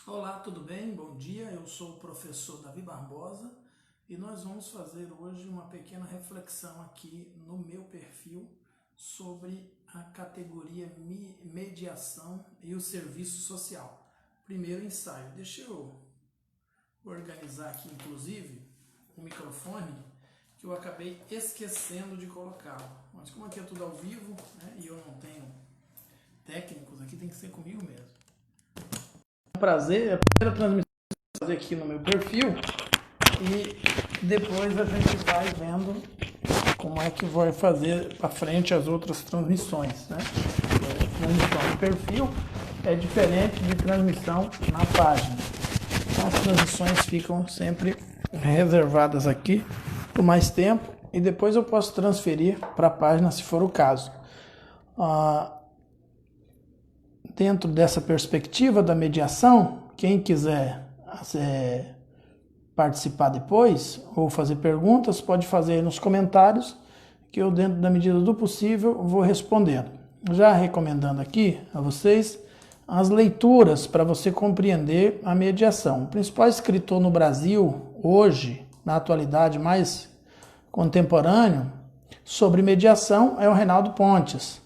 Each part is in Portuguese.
Olá, tudo bem? Bom dia, eu sou o professor Davi Barbosa e nós vamos fazer hoje uma pequena reflexão aqui no meu perfil sobre a categoria mediação e o serviço social. Primeiro ensaio, deixa eu organizar aqui inclusive o microfone que eu acabei esquecendo de colocá-lo. Mas como aqui é tudo ao vivo, né, e eu não tenho técnicos aqui, tem que ser comigo mesmo. É um prazer, é a primeira transmissão que eu vou fazer aqui no meu perfil e depois a gente vai vendo como é que vai fazer para frente as outras transmissões, né? Transmissão no perfil é diferente de transmissão na página. Então, as transmissões ficam sempre reservadas aqui por mais tempo e depois eu posso transferir para a página se for o caso. Dentro dessa perspectiva da mediação, quem quiser participar depois ou fazer perguntas, pode fazer aí nos comentários, que eu, dentro da medida do possível, vou respondendo. Já recomendando aqui a vocês as leituras para você compreender a mediação. O principal escritor no Brasil, hoje, na atualidade mais contemporâneo, sobre mediação é o Reinaldo Pontes.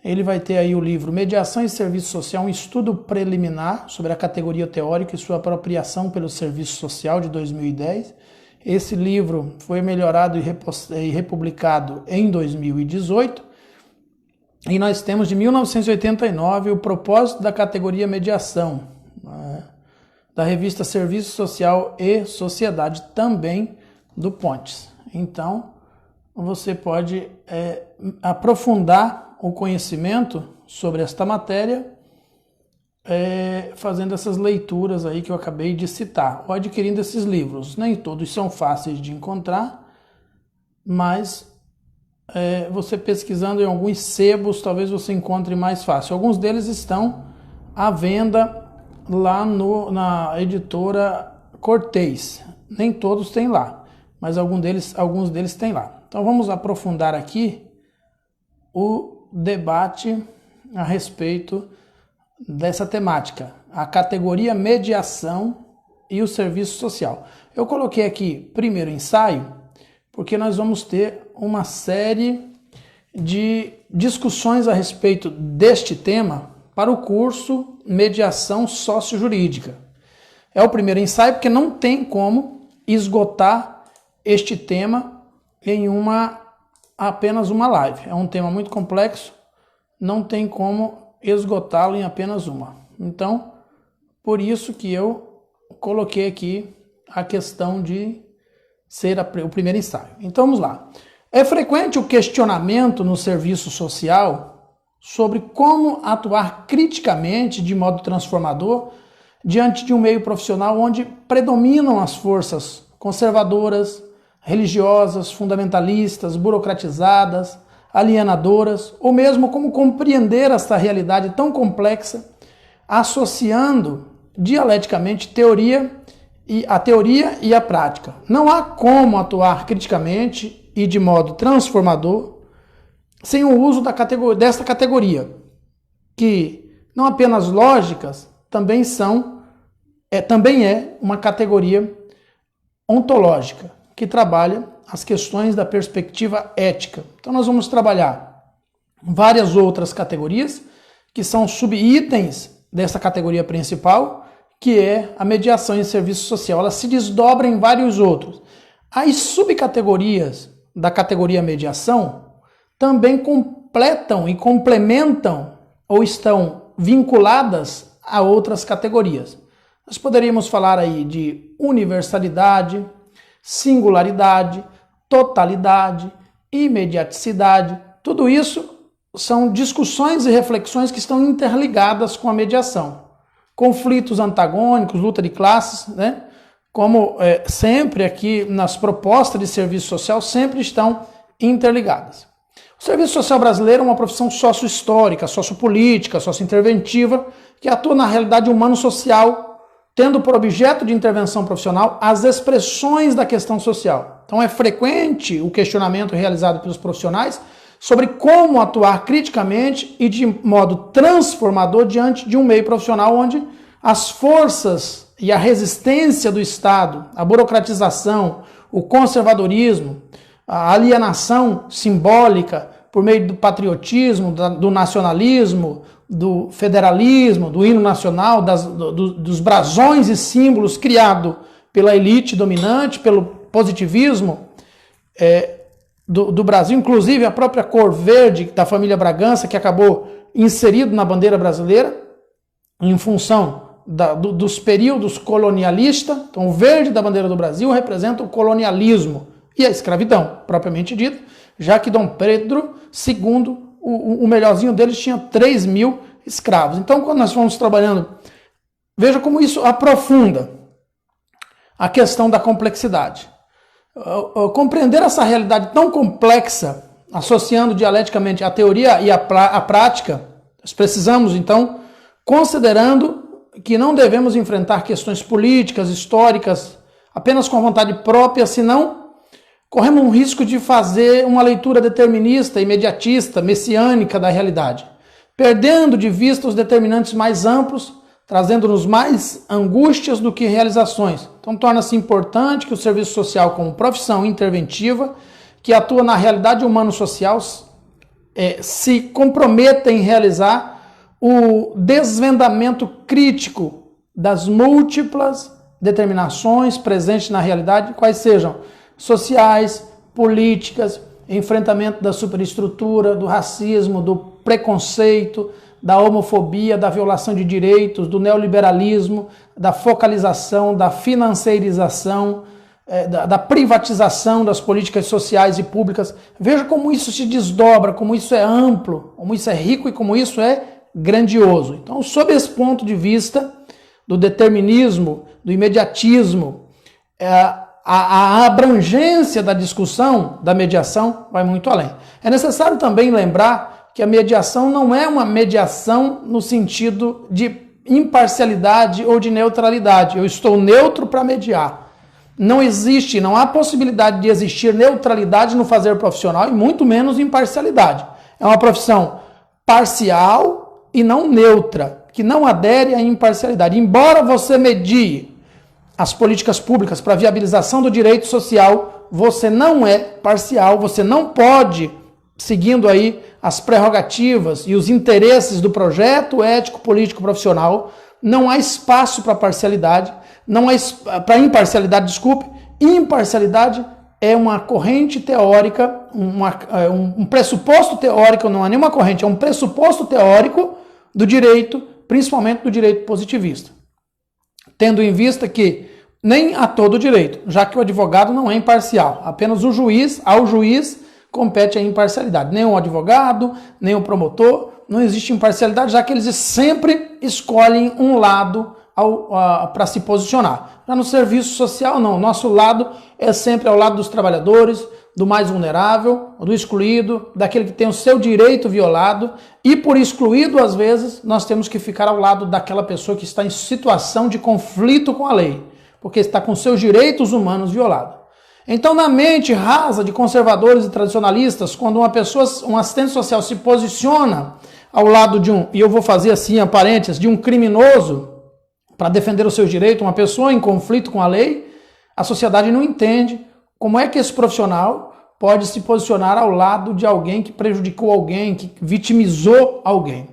Ele vai ter aí o livro Mediação e Serviço Social, um estudo preliminar sobre a categoria teórica e sua apropriação pelo serviço social, de 2010. Esse livro foi melhorado e republicado em 2018. E nós temos de 1989 o propósito da categoria mediação, da revista Serviço Social e Sociedade, também do Pontes. Então, você pode aprofundar o conhecimento sobre esta matéria, fazendo essas leituras aí que eu acabei de citar, ou adquirindo esses livros. Nem todos são fáceis de encontrar, mas você pesquisando em alguns sebos, talvez você encontre mais fácil. Alguns deles estão à venda lá na editora Cortez. Nem todos têm lá, mas alguns deles têm lá. Então vamos aprofundar aqui o debate a respeito dessa temática, a categoria mediação e o serviço social. Eu coloquei aqui primeiro ensaio, porque nós vamos ter uma série de discussões a respeito deste tema para o curso Mediação Sociojurídica. É o primeiro ensaio porque não tem como esgotar este tema em apenas uma live. É um tema muito complexo, não tem como esgotá-lo em apenas uma. Então, por isso que eu coloquei aqui a questão de ser o primeiro ensaio. Então, vamos lá. É frequente o questionamento no serviço social sobre como atuar criticamente, de modo transformador, diante de um meio profissional onde predominam as forças conservadoras, religiosas, fundamentalistas, burocratizadas, alienadoras, ou mesmo como compreender esta realidade tão complexa, associando dialeticamente a teoria e a prática. Não há como atuar criticamente e de modo transformador sem o uso desta categoria, que não apenas lógicas, também é uma categoria ontológica, que trabalha as questões da perspectiva ética. Então nós vamos trabalhar várias outras categorias, que são subitens dessa categoria principal, que é a mediação em serviço social. Ela se desdobra em vários outros. As subcategorias da categoria mediação também completam e complementam ou estão vinculadas a outras categorias. Nós poderíamos falar aí de universalidade, singularidade, totalidade, imediaticidade. Tudo isso são discussões e reflexões que estão interligadas com a mediação. Conflitos antagônicos, luta de classes, né? Como sempre aqui nas propostas de serviço social, sempre estão interligadas. O serviço social brasileiro é uma profissão sócio-histórica, sociopolítica, sócio-interventiva, que atua na realidade humano-social, tendo por objeto de intervenção profissional as expressões da questão social. Então é frequente o questionamento realizado pelos profissionais sobre como atuar criticamente e de modo transformador diante de um meio profissional onde As forças e a resistência do Estado, a burocratização, o conservadorismo, a alienação simbólica por meio do patriotismo, do nacionalismo, do federalismo, do hino nacional, dos brasões e símbolos criados pela elite dominante, pelo positivismo do Brasil, inclusive a própria cor verde da família Bragança, que acabou inserido na bandeira brasileira, em função dos períodos colonialistas. Então, o verde da bandeira do Brasil representa o colonialismo e a escravidão, propriamente dita, já que Dom Pedro II, o melhorzinho deles, tinha 3.000 escravos. Então, quando nós fomos trabalhando, veja como isso aprofunda a questão da complexidade. Compreender essa realidade tão complexa, associando dialeticamente a teoria e a prática, nós precisamos, então, considerando que não devemos enfrentar questões políticas, históricas, apenas com vontade própria, senão corremos um risco de fazer uma leitura determinista, imediatista, messiânica da realidade, perdendo de vista os determinantes mais amplos, trazendo-nos mais angústias do que realizações. Então, torna-se importante que o serviço social, como profissão interventiva, que atua na realidade humano-social, se comprometa em realizar o desvendamento crítico das múltiplas determinações presentes na realidade, quais sejam sociais, políticas, enfrentamento da superestrutura, do racismo, do preconceito, da homofobia, da violação de direitos, do neoliberalismo, da focalização, da financeirização, da privatização das políticas sociais e públicas. Veja como isso se desdobra, como isso é amplo, como isso é rico e como isso é grandioso. Então, sob esse ponto de vista do determinismo, do imediatismo, a abrangência da discussão da mediação vai muito além. É necessário também lembrar que a mediação não é uma mediação no sentido de imparcialidade ou de neutralidade. Eu estou neutro para mediar. Não há possibilidade de existir neutralidade no fazer profissional e muito menos imparcialidade. É uma profissão parcial e não neutra, que não adere à imparcialidade. Embora você medie as políticas públicas para a viabilização do direito social, você não é parcial, você não pode, seguindo aí as prerrogativas e os interesses do projeto ético, político, profissional, não há espaço para parcialidade, não há para imparcialidade, desculpe. Imparcialidade é uma corrente teórica, um pressuposto teórico, não é nenhuma corrente, é um pressuposto teórico do direito, principalmente do direito positivista. Tendo em vista que nem a todo direito, já que o advogado não é imparcial, apenas ao juiz compete a imparcialidade. Nem o advogado, nem o promotor, não existe imparcialidade, já que eles sempre escolhem um lado para se posicionar. Já no serviço social, não. Nosso lado é sempre ao lado dos trabalhadores, do mais vulnerável, do excluído, daquele que tem o seu direito violado, e por excluído, às vezes, nós temos que ficar ao lado daquela pessoa que está em situação de conflito com a lei, porque está com seus direitos humanos violados. Então, na mente rasa de conservadores e tradicionalistas, quando um assistente social se posiciona ao lado e eu vou fazer assim, a parênteses, de um criminoso para defender os seus direitos, uma pessoa em conflito com a lei, a sociedade não entende como é que esse profissional pode se posicionar ao lado de alguém que prejudicou alguém, que vitimizou alguém.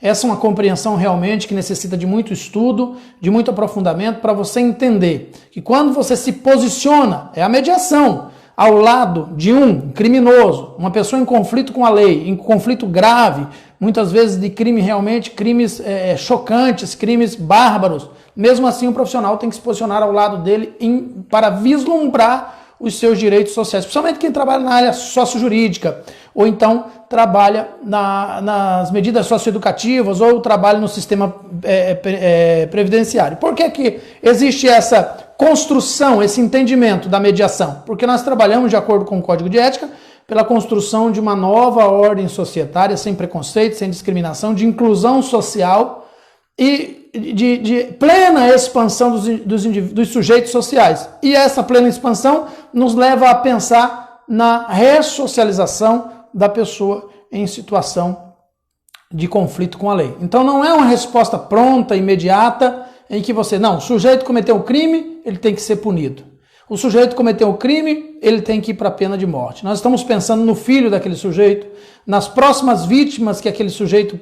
Essa é uma compreensão realmente que necessita de muito estudo, de muito aprofundamento, para você entender que quando você se posiciona, é a mediação, ao lado de um criminoso, uma pessoa em conflito com a lei, em conflito grave, muitas vezes de crimes chocantes, crimes bárbaros, mesmo assim o profissional tem que se posicionar ao lado dele para vislumbrar os seus direitos sociais, principalmente quem trabalha na área sociojurídica, ou então trabalha nas medidas socioeducativas, ou trabalha no sistema previdenciário. Por que existe essa construção, esse entendimento da mediação? Porque nós trabalhamos, de acordo com o Código de Ética, pela construção de uma nova ordem societária, sem preconceito, sem discriminação, de inclusão social e de plena expansão dos sujeitos sociais. E essa plena expansão nos leva a pensar na ressocialização da pessoa em situação de conflito com a lei. Então não é uma resposta pronta, imediata em que você, não, o sujeito cometeu um crime, ele tem que ser punido. O sujeito cometeu um crime, ele tem que ir para a pena de morte. Nós estamos pensando no filho daquele sujeito, nas próximas vítimas que aquele sujeito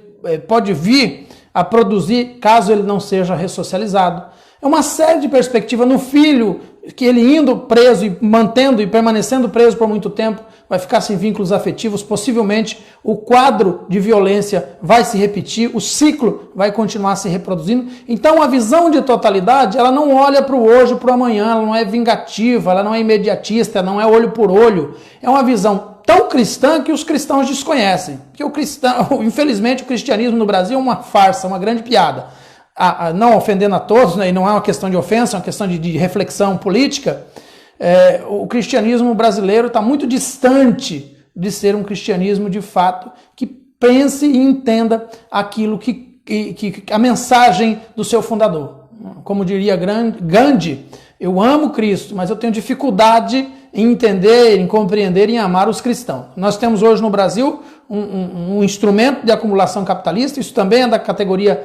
pode vir a produzir, caso ele não seja ressocializado. É uma série de perspectivas no filho, que ele indo preso e mantendo e permanecendo preso por muito tempo, vai ficar sem vínculos afetivos, possivelmente o quadro de violência vai se repetir, o ciclo vai continuar se reproduzindo. Então a visão de totalidade, ela não olha para o hoje, para o amanhã, ela não é vingativa, ela não é imediatista, não é olho por olho. É uma visão tão cristã que os cristãos desconhecem. Porque infelizmente o cristianismo no Brasil é uma farsa, uma grande piada. Não ofendendo a todos, né, e não é uma questão de ofensa, é uma questão de reflexão política, o cristianismo brasileiro está muito distante de ser um cristianismo de fato que pense e entenda aquilo que a mensagem do seu fundador. Como diria Gandhi, eu amo Cristo, mas eu tenho dificuldade em entender, em compreender e em amar os cristãos. Nós temos hoje no Brasil um instrumento de acumulação capitalista, isso também é da categoria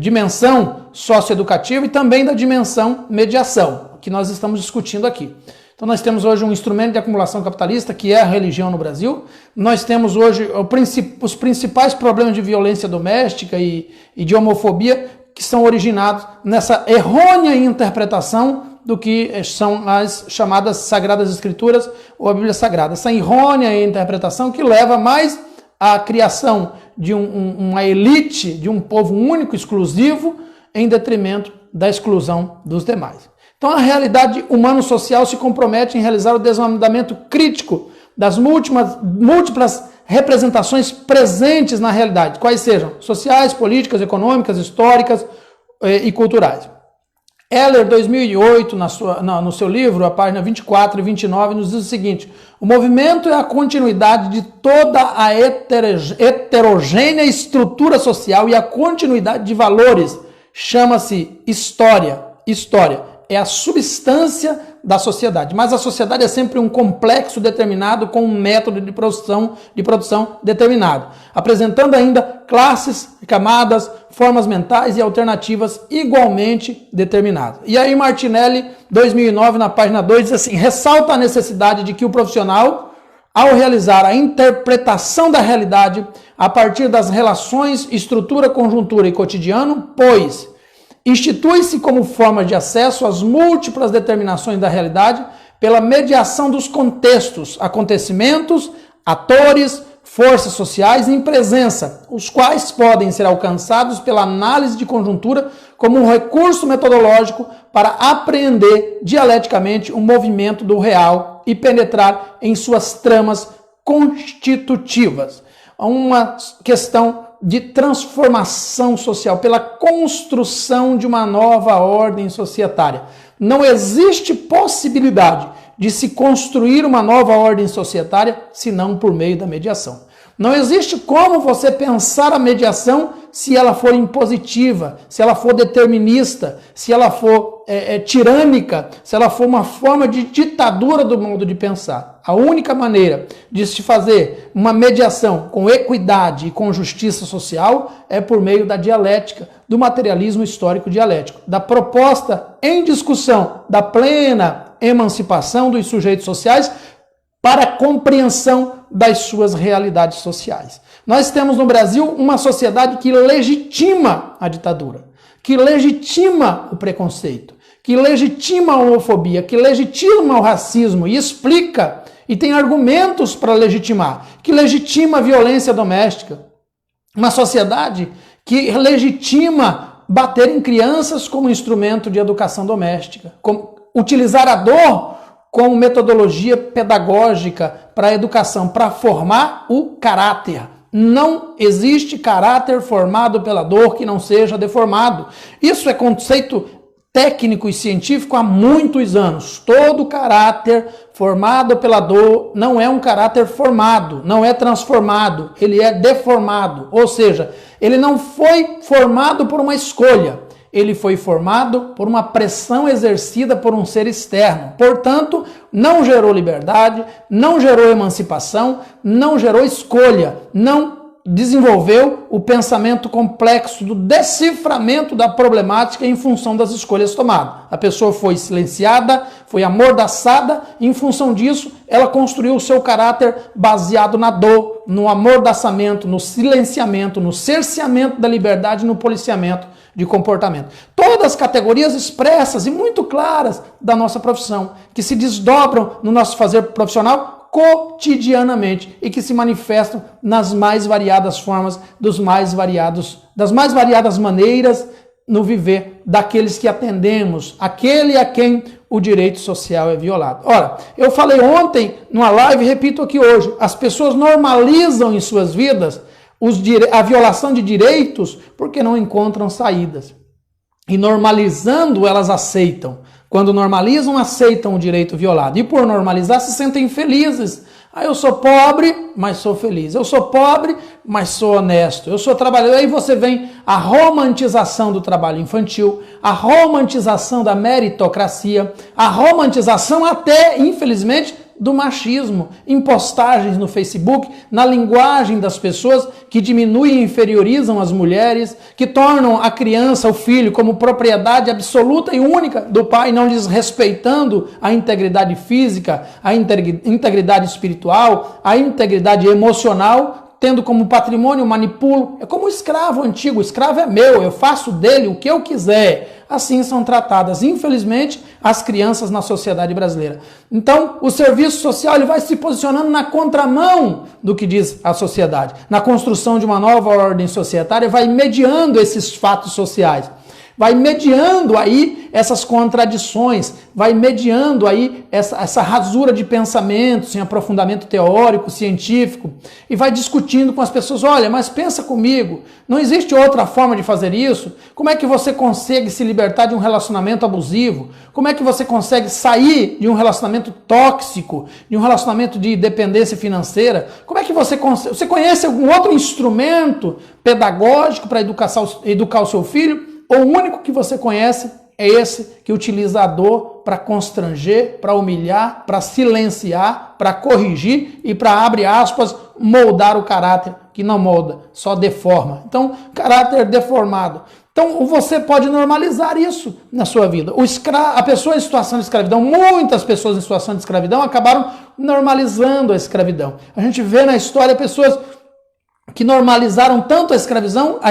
dimensão socioeducativa e também da dimensão mediação, que nós estamos discutindo aqui. Então nós temos hoje um instrumento de acumulação capitalista, que é a religião no Brasil. Nós temos hoje os principais problemas de violência doméstica e de homofobia que são originados nessa errônea interpretação do que são as chamadas Sagradas Escrituras ou a Bíblia Sagrada. Essa errônea interpretação que leva mais à criação de uma elite, de um povo único, exclusivo, em detrimento da exclusão dos demais. Então a realidade humano-social se compromete em realizar o desvendamento crítico das múltiplas representações presentes na realidade, quais sejam sociais, políticas, econômicas, históricas e culturais. Heller, 2008, no seu livro, a página 24 e 29, nos diz o seguinte: o movimento é a continuidade de toda a heterogênea estrutura social e a continuidade de valores. Chama-se história. História é a substância da sociedade, mas a sociedade é sempre um complexo determinado com um método de produção determinado, apresentando ainda classes, camadas, formas mentais e alternativas igualmente determinadas. E aí Martinelli, 2009, na página 2, diz assim: ressalta a necessidade de que o profissional, ao realizar a interpretação da realidade a partir das relações, estrutura, conjuntura e cotidiano, pois institui-se como forma de acesso às múltiplas determinações da realidade pela mediação dos contextos, acontecimentos, atores, forças sociais em presença, os quais podem ser alcançados pela análise de conjuntura como um recurso metodológico para apreender dialeticamente o movimento do real e penetrar em suas tramas constitutivas. Uma questão de transformação social, pela construção de uma nova ordem societária. Não existe possibilidade de se construir uma nova ordem societária senão por meio da mediação. Não existe como você pensar a mediação se ela for impositiva, se ela for determinista, se ela for tirânica, se ela for uma forma de ditadura do modo de pensar. A única maneira de se fazer uma mediação com equidade e com justiça social é por meio da dialética, do materialismo histórico dialético, da proposta em discussão da plena emancipação dos sujeitos sociais para a compreensão das suas realidades sociais. Nós temos no Brasil uma sociedade que legitima a ditadura, que legitima o preconceito, que legitima a homofobia, que legitima o racismo e explica e tem argumentos para legitimar, que legitima a violência doméstica. Uma sociedade que legitima bater em crianças como instrumento de educação doméstica, utilizar a dor como metodologia pedagógica para a educação, para formar o caráter. Não existe caráter formado pela dor que não seja deformado. Isso é conceito técnico e científico há muitos anos. Todo caráter formado pela dor não é um caráter formado, não é transformado, ele é deformado. Ou seja, ele não foi formado por uma escolha. Ele foi formado por uma pressão exercida por um ser externo. Portanto, não gerou liberdade, não gerou emancipação, não gerou escolha, não desenvolveu o pensamento complexo do deciframento da problemática em função das escolhas tomadas. A pessoa foi silenciada, foi amordaçada, e em função disso, ela construiu o seu caráter baseado na dor, no amordaçamento, no silenciamento, no cerceamento da liberdade, no policiamento de comportamento. Todas as categorias expressas e muito claras da nossa profissão, que se desdobram no nosso fazer profissional cotidianamente e que se manifestam nas mais variadas formas, das mais variadas maneiras no viver daqueles que atendemos, aquele a quem o direito social é violado. Ora, eu falei ontem numa live e repito aqui hoje, as pessoas normalizam em suas vidas a violação de direitos porque não encontram saídas. E normalizando, elas aceitam. Quando normalizam, aceitam o direito violado. E por normalizar, se sentem felizes. Eu sou pobre, mas sou feliz. Eu sou pobre, mas sou honesto. Eu sou trabalhador. Aí você vem a romantização do trabalho infantil, a romantização da meritocracia, a romantização até, infelizmente, do machismo, em postagens no Facebook, na linguagem das pessoas que diminuem e inferiorizam as mulheres, que tornam a criança, o filho, como propriedade absoluta e única do pai, não lhes respeitando a integridade física, a integridade espiritual, a integridade emocional, tendo como patrimônio, manipulo. É como o escravo antigo, o escravo é meu, eu faço dele o que eu quiser. Assim são tratadas, infelizmente, as crianças na sociedade brasileira. Então, o serviço social ele vai se posicionando na contramão do que diz a sociedade. Na construção de uma nova ordem societária, vai mediando esses fatos sociais. Vai mediando aí essas contradições, vai mediando aí essa rasura de pensamento, sem aprofundamento teórico, científico, e vai discutindo com as pessoas, olha, mas pensa comigo, não existe outra forma de fazer isso? Como é que você consegue se libertar de um relacionamento abusivo? Como é que você consegue sair de um relacionamento tóxico, de um relacionamento de dependência financeira? Como é que você consegue? Você conhece algum outro instrumento pedagógico para educar o seu filho? Ou o único que você conhece é esse que utiliza a dor para constranger, para humilhar, para silenciar, para corrigir e para, abre aspas, moldar o caráter, que não molda, só deforma. Então, caráter deformado. Então, você pode normalizar isso na sua vida. A pessoa em situação de escravidão, muitas pessoas em situação de escravidão acabaram normalizando a escravidão. A gente vê na história pessoas que normalizaram tanto a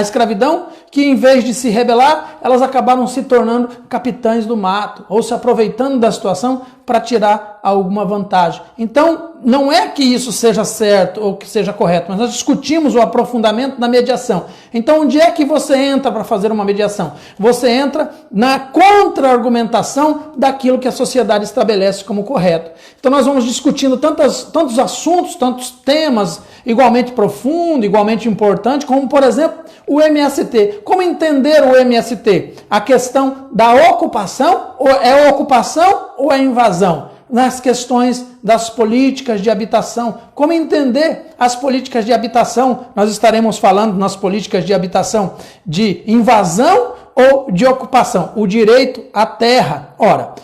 escravidão, que em vez de se rebelar, elas acabaram se tornando capitães do mato, ou se aproveitando da situação para tirar alguma vantagem. Então, não é que isso seja certo ou que seja correto, mas nós discutimos o aprofundamento da mediação. Então, onde é que você entra para fazer uma mediação? Você entra na contra-argumentação daquilo que a sociedade estabelece como correto. Então, nós vamos discutindo tantos assuntos, tantos temas igualmente profundo, igualmente importante, como, por exemplo, o MST. Como entender o MST? A questão da ocupação, ou é invasão? Nas questões das políticas de habitação. Como entender as políticas de habitação? Nós estaremos falando nas políticas de habitação de invasão ou de ocupação. O direito à terra. Ora,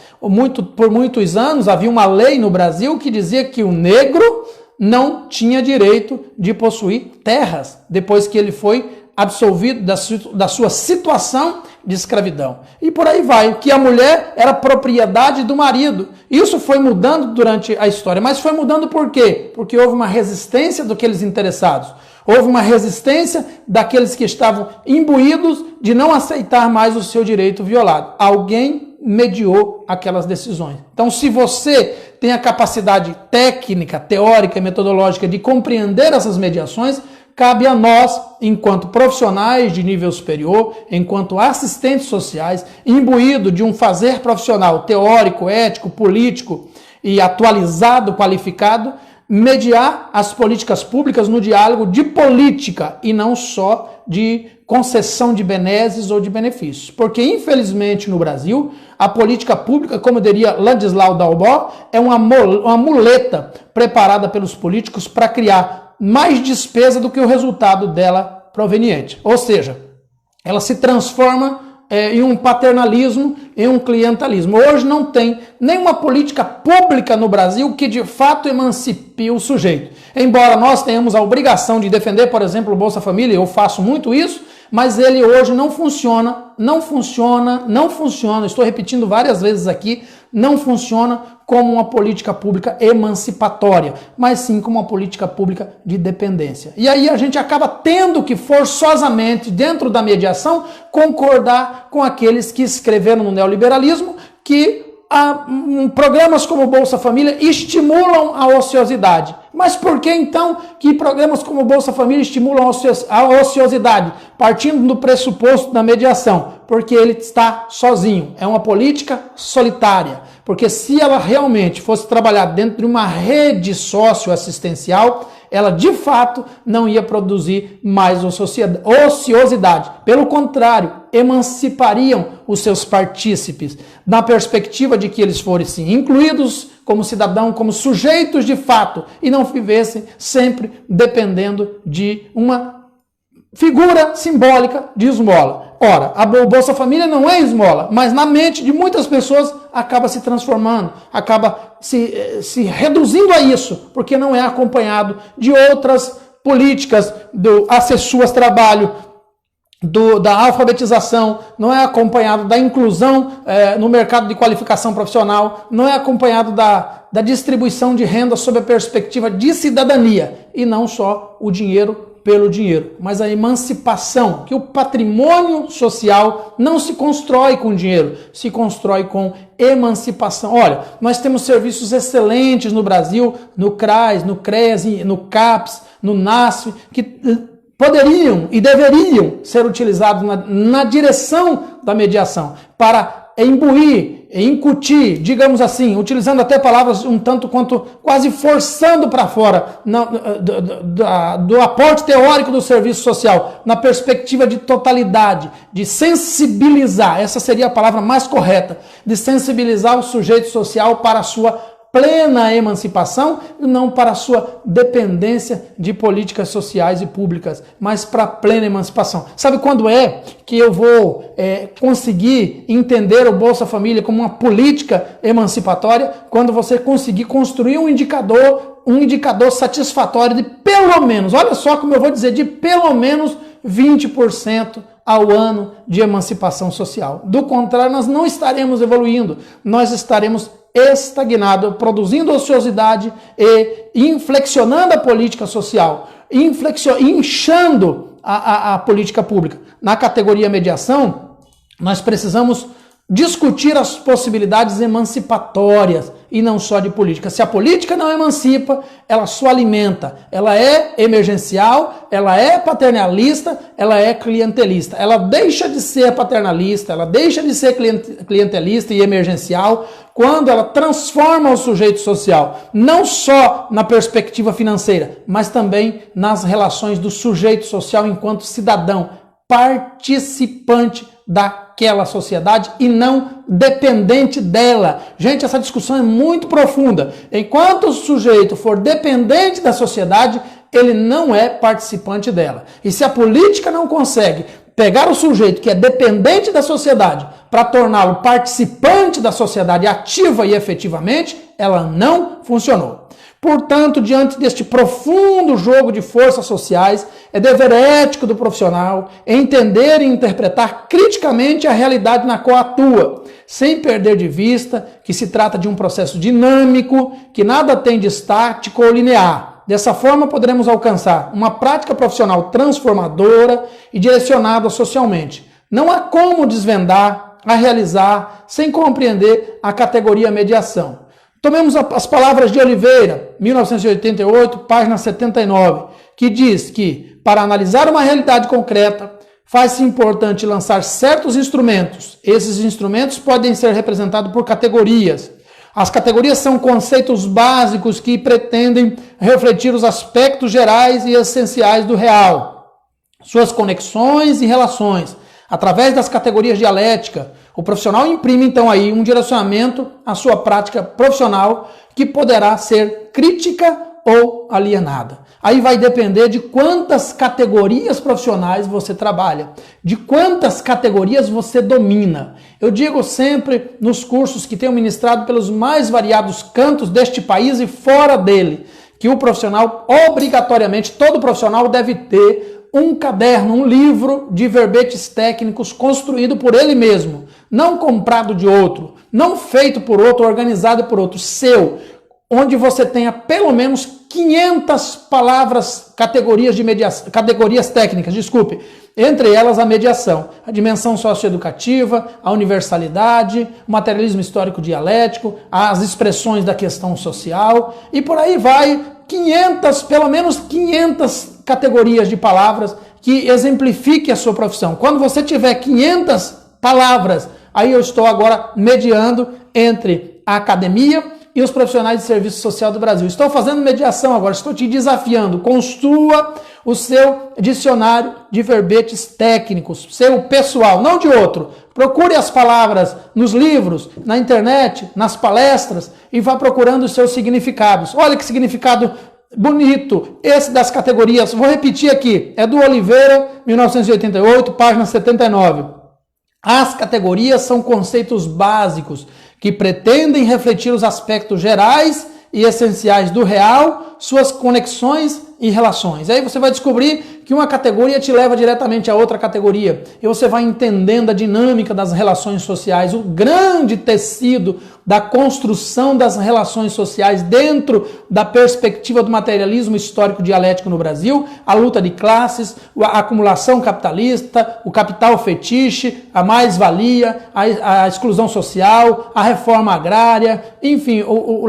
por muitos anos havia uma lei no Brasil que dizia que o negro não tinha direito de possuir terras, depois que ele foi absolvido da sua situação de escravidão. E por aí vai, que a mulher era propriedade do marido. Isso foi mudando durante a história, mas foi mudando por quê? Porque houve uma resistência daqueles interessados. Houve uma resistência daqueles que estavam imbuídos de não aceitar mais o seu direito violado. Alguém mediou aquelas decisões. Então, se você tem a capacidade técnica, teórica e metodológica de compreender essas mediações, cabe a nós, enquanto profissionais de nível superior, enquanto assistentes sociais, imbuído de um fazer profissional teórico, ético, político e atualizado, qualificado, mediar as políticas públicas no diálogo de política e não só de concessão de benesses ou de benefícios. Porque, infelizmente, no Brasil, a política pública, como diria Ladislau Dalbó, é uma muleta preparada pelos políticos para criar mais despesa do que o resultado dela proveniente. Ou seja, ela se transforma em um paternalismo, em um clientelismo. Hoje não tem nenhuma política pública no Brasil que de fato emancipe o sujeito. Embora nós tenhamos a obrigação de defender, por exemplo, o Bolsa Família, eu faço muito isso, mas ele hoje não funciona, estou repetindo várias vezes aqui, não funciona como uma política pública emancipatória, mas sim como uma política pública de dependência. E aí a gente acaba tendo que forçosamente, dentro da mediação, concordar com aqueles que escreveram no neoliberalismo que programas como Bolsa Família estimulam a ociosidade. Mas por que então que programas como Bolsa Família estimulam a ociosidade? Partindo do pressuposto da mediação, porque ele está sozinho, é uma política solitária. Porque se ela realmente fosse trabalhar dentro de uma rede socioassistencial, ela de fato não ia produzir mais ociosidade. Pelo contrário, emancipariam os seus partícipes, na perspectiva de que eles fossem incluídos como cidadão, como sujeitos de fato, e não vivessem sempre dependendo de uma figura simbólica de esmola. Ora, a Bolsa Família não é esmola, mas na mente de muitas pessoas acaba se transformando, acaba se reduzindo a isso, porque não é acompanhado de outras políticas do Acessuas Trabalho, da alfabetização, não é acompanhado da inclusão no mercado de qualificação profissional, não é acompanhado da distribuição de renda sob a perspectiva de cidadania, e não só o dinheiro pelo dinheiro, mas a emancipação, que o patrimônio social não se constrói com dinheiro, se constrói com emancipação. Olha, nós temos serviços excelentes no Brasil, no CRAS, no CREAS, no CAPS, no NASF, que poderiam e deveriam ser utilizados na direção da mediação, para imbuir, incutir, digamos assim, utilizando até palavras um tanto quanto quase forçando para fora do aporte teórico do serviço social, na perspectiva de totalidade, de sensibilizar, essa seria a palavra mais correta, de sensibilizar o sujeito social para a sua plena emancipação e não para a sua dependência de políticas sociais e públicas, mas para a plena emancipação. Sabe quando é que eu vou conseguir entender o Bolsa Família como uma política emancipatória? Quando você conseguir construir um indicador satisfatório de pelo menos, olha só como eu vou dizer, de pelo menos 20% ao ano de emancipação social. Do contrário, nós não estaremos evoluindo, nós estaremos estagnado, produzindo ociosidade e inflexionando a política social, inchando a política pública. Na categoria mediação, nós precisamos discutir as possibilidades emancipatórias e não só de política. Se a política não emancipa, ela só alimenta. Ela é emergencial, ela é paternalista, ela é clientelista. Ela deixa de ser paternalista, ela deixa de ser clientelista e emergencial quando ela transforma o sujeito social, não só na perspectiva financeira, mas também nas relações do sujeito social enquanto cidadão, participante daquela sociedade e não dependente dela. Gente, essa discussão é muito profunda. Enquanto o sujeito for dependente da sociedade, ele não é participante dela. E se a política não consegue pegar o sujeito que é dependente da sociedade para torná-lo participante da sociedade ativa e efetivamente, ela não funcionou. Portanto, diante deste profundo jogo de forças sociais, é dever ético do profissional entender e interpretar criticamente a realidade na qual atua, sem perder de vista que se trata de um processo dinâmico, que nada tem de estático ou linear. Dessa forma, poderemos alcançar uma prática profissional transformadora e direcionada socialmente. Não há como desvendar, a realizar, sem compreender a categoria mediação. Tomemos as palavras de Oliveira, 1988, página 79, que diz que, para analisar uma realidade concreta, faz-se importante lançar certos instrumentos. Esses instrumentos podem ser representados por categorias. As categorias são conceitos básicos que pretendem refletir os aspectos gerais e essenciais do real, suas conexões e relações. Através das categorias dialéticas, o profissional imprime então aí um direcionamento à sua prática profissional que poderá ser crítica ou alienada. Aí vai depender de quantas categorias profissionais você trabalha, de quantas categorias você domina. Eu digo sempre nos cursos que tenho ministrado pelos mais variados cantos deste país e fora dele, que o profissional, obrigatoriamente, todo profissional deve ter um caderno, um livro de verbetes técnicos construído por ele mesmo, não comprado de outro, não feito por outro, organizado por outro, seu, onde você tenha pelo menos 500 palavras, categorias técnicas, desculpe, entre elas a mediação, a dimensão socioeducativa, a universalidade, o materialismo histórico dialético, as expressões da questão social e por aí vai, pelo menos 500 categorias de palavras que exemplifique a sua profissão. Quando você tiver 500 palavras, aí eu estou agora mediando entre a academia e os profissionais de serviço social do Brasil. Estou fazendo mediação agora, estou te desafiando. Construa o seu dicionário de verbetes técnicos, seu pessoal, não de outro. Procure as palavras nos livros, na internet, nas palestras e vá procurando os seus significados. Olha que significado bonito, esse das categorias. Vou repetir aqui, é do Oliveira, 1988, página 79. As categorias são conceitos básicos que pretendem refletir os aspectos gerais e essenciais do real, suas conexões e relações. Aí você vai descobrir que uma categoria te leva diretamente a outra categoria e você vai entendendo a dinâmica das relações sociais, o grande tecido da construção das relações sociais dentro da perspectiva do materialismo histórico dialético no Brasil, a luta de classes, a acumulação capitalista, o capital fetiche, a mais-valia, a exclusão social, a reforma agrária, enfim, o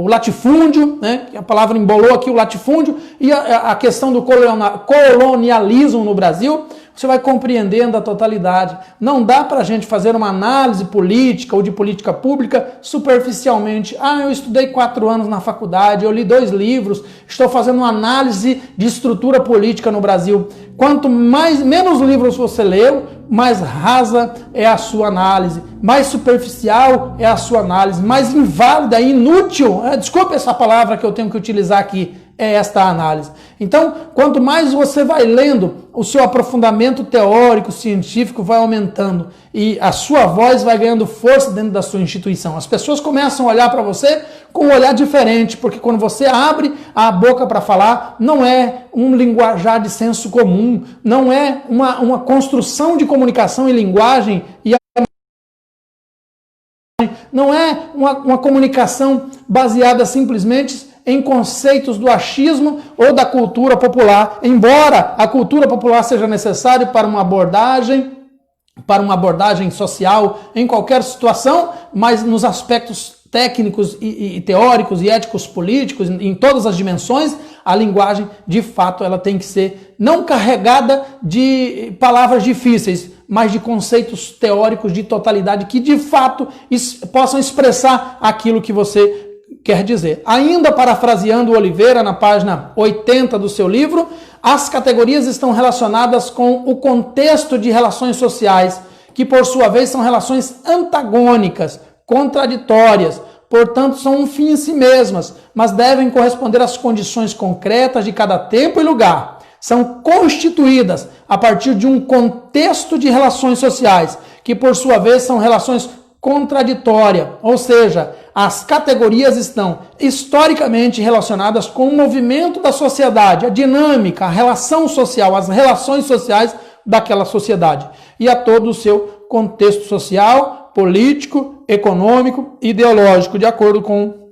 latifúndio, né? A palavra embolou aqui o latifúndio, e a questão do colonialismo no Brasil. Você vai compreendendo a totalidade. Não dá para a gente fazer uma análise política ou de política pública superficialmente. Eu estudei 4 anos na faculdade, eu li 2 livros, estou fazendo uma análise de estrutura política no Brasil. Quanto menos livros você leu, mais rasa é a sua análise, mais superficial é a sua análise, mais inválida e inútil, desculpe essa palavra que eu tenho que utilizar aqui, é esta análise. Então, quanto mais você vai lendo, o seu aprofundamento teórico, científico vai aumentando e a sua voz vai ganhando força dentro da sua instituição. As pessoas começam a olhar para você com um olhar diferente, porque quando você abre a boca para falar, não é um linguajar de senso comum, não é uma construção de comunicação e linguagem e não é uma comunicação baseada simplesmente em conceitos do achismo ou da cultura popular, embora a cultura popular seja necessária para uma abordagem social em qualquer situação, mas nos aspectos técnicos e teóricos e éticos políticos, em todas as dimensões, a linguagem, de fato, ela tem que ser não carregada de palavras difíceis, mas de conceitos teóricos de totalidade que, de fato, possam expressar aquilo que você quer dizer. Ainda parafraseando o Oliveira, na página 80 do seu livro, as categorias estão relacionadas com o contexto de relações sociais, que por sua vez são relações antagônicas, contraditórias, portanto são um fim em si mesmas, mas devem corresponder às condições concretas de cada tempo e lugar. São constituídas a partir de um contexto de relações sociais, que por sua vez são relações contraditórias, ou seja, as categorias estão historicamente relacionadas com o movimento da sociedade, a dinâmica, a relação social, as relações sociais daquela sociedade e a todo o seu contexto social, político, econômico, ideológico, de acordo com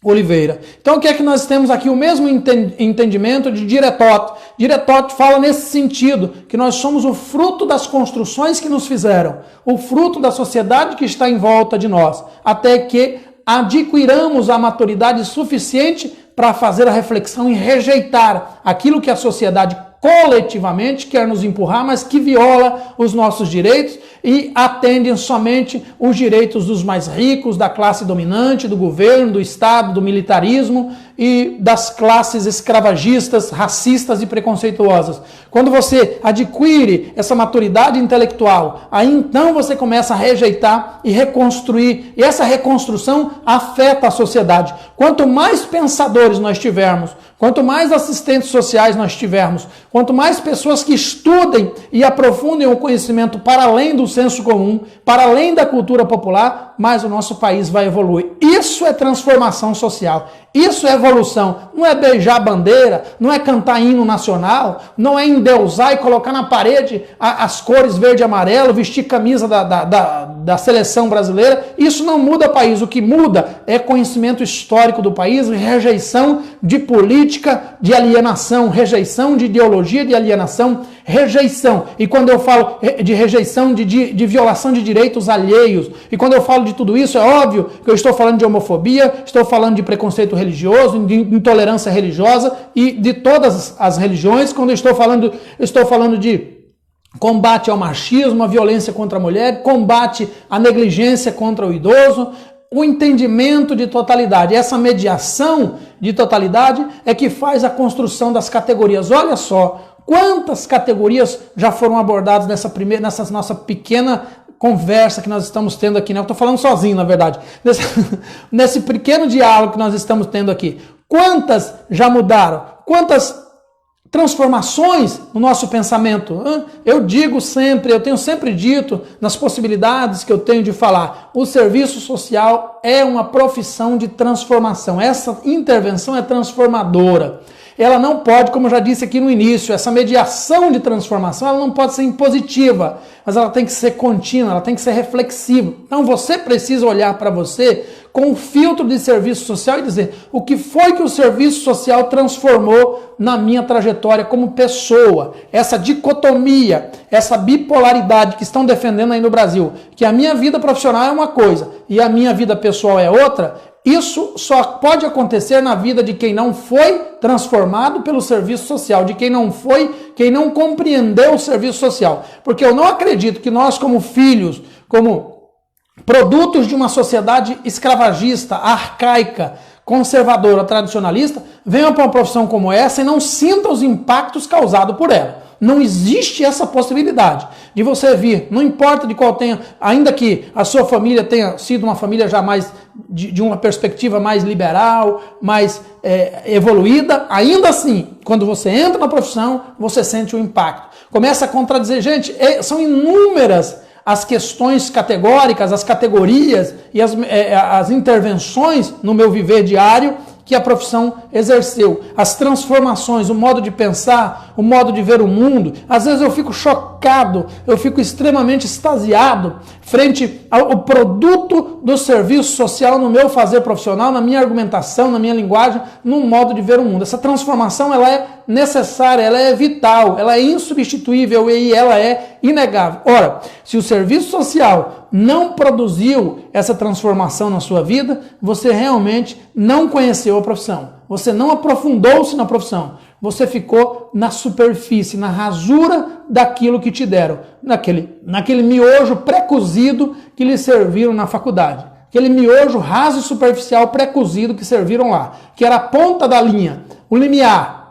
Oliveira. Então o que é que nós temos aqui? O mesmo entendimento de Diretot. Diretot fala nesse sentido, que nós somos o fruto das construções que nos fizeram, o fruto da sociedade que está em volta de nós, até que adquiramos a maturidade suficiente para fazer a reflexão e rejeitar aquilo que a sociedade coletivamente quer nos empurrar, mas que viola os nossos direitos e atendem somente os direitos dos mais ricos, da classe dominante, do governo, do Estado, do militarismo e das classes escravagistas, racistas e preconceituosas. Quando você adquire essa maturidade intelectual, aí então você começa a rejeitar e reconstruir, e essa reconstrução afeta a sociedade. Quanto mais pensadores nós tivermos, quanto mais assistentes sociais nós tivermos, quanto mais pessoas que estudem e aprofundem o conhecimento para além do senso comum, para além da cultura popular, mais o nosso país vai evoluir. Isso é transformação social. Isso é evolução. Não é beijar a bandeira, não é cantar hino nacional, não é endeusar e colocar na parede as cores verde e amarelo, vestir camisa da seleção brasileira. Isso não muda o país. O que muda é conhecimento histórico do país, rejeição de política de alienação, rejeição de ideologia de alienação, rejeição. E quando eu falo de rejeição, de violação de direitos alheios, e quando eu falo de tudo isso, é óbvio que eu estou falando de homofobia, estou falando de preconceito religioso, de intolerância religiosa e de todas as religiões. Quando eu estou falando de combate ao machismo, à violência contra a mulher, combate à negligência contra o idoso, o entendimento de totalidade. Essa mediação de totalidade é que faz a construção das categorias. Olha só, quantas categorias já foram abordadas nessa nossa pequena conversa que nós estamos tendo aqui, né? Eu estou falando sozinho, na verdade. Nesse pequeno diálogo que nós estamos tendo aqui. Quantas já mudaram? Quantas transformações no nosso pensamento? Eu digo sempre, eu tenho sempre dito, nas possibilidades que eu tenho de falar, o serviço social é uma profissão de transformação. Essa intervenção é transformadora. Ela não pode, como eu já disse aqui no início, essa mediação de transformação, ela não pode ser impositiva, mas ela tem que ser contínua, ela tem que ser reflexiva. Então você precisa olhar para você com o filtro de serviço social e dizer o que foi que o serviço social transformou na minha trajetória como pessoa. Essa dicotomia, essa bipolaridade que estão defendendo aí no Brasil, que a minha vida profissional é uma coisa e a minha vida pessoal é outra. Isso só pode acontecer na vida de quem não foi transformado pelo serviço social, de quem não compreendeu o serviço social. Porque eu não acredito que nós, como filhos, como produtos de uma sociedade escravagista, arcaica, conservadora, tradicionalista, venham para uma profissão como essa e não sintam os impactos causados por ela. Não existe essa possibilidade de você vir, não importa de qual tenha, ainda que a sua família tenha sido uma família já mais de uma perspectiva mais liberal, mais evoluída, ainda assim, quando você entra na profissão, você sente o impacto. Começa a contradizer, gente, são inúmeras as questões categóricas, as categorias e as intervenções no meu viver diário que a profissão exerceu, as transformações, o modo de pensar, o modo de ver o mundo. Às vezes eu fico chocado, eu fico extremamente extasiado frente ao produto do serviço social no meu fazer profissional, na minha argumentação, na minha linguagem, no modo de ver o mundo. Essa transformação ela é necessária, ela é vital, ela é insubstituível e ela é inegável. Ora, se o serviço social não produziu essa transformação na sua vida, você realmente não conheceu a profissão. Você não aprofundou-se na profissão. Você ficou na superfície, na rasura daquilo que te deram. Naquele miojo pré-cozido que lhe serviram na faculdade. Aquele miojo raso e superficial pré-cozido que serviram lá. Que era a ponta da linha, o limiar,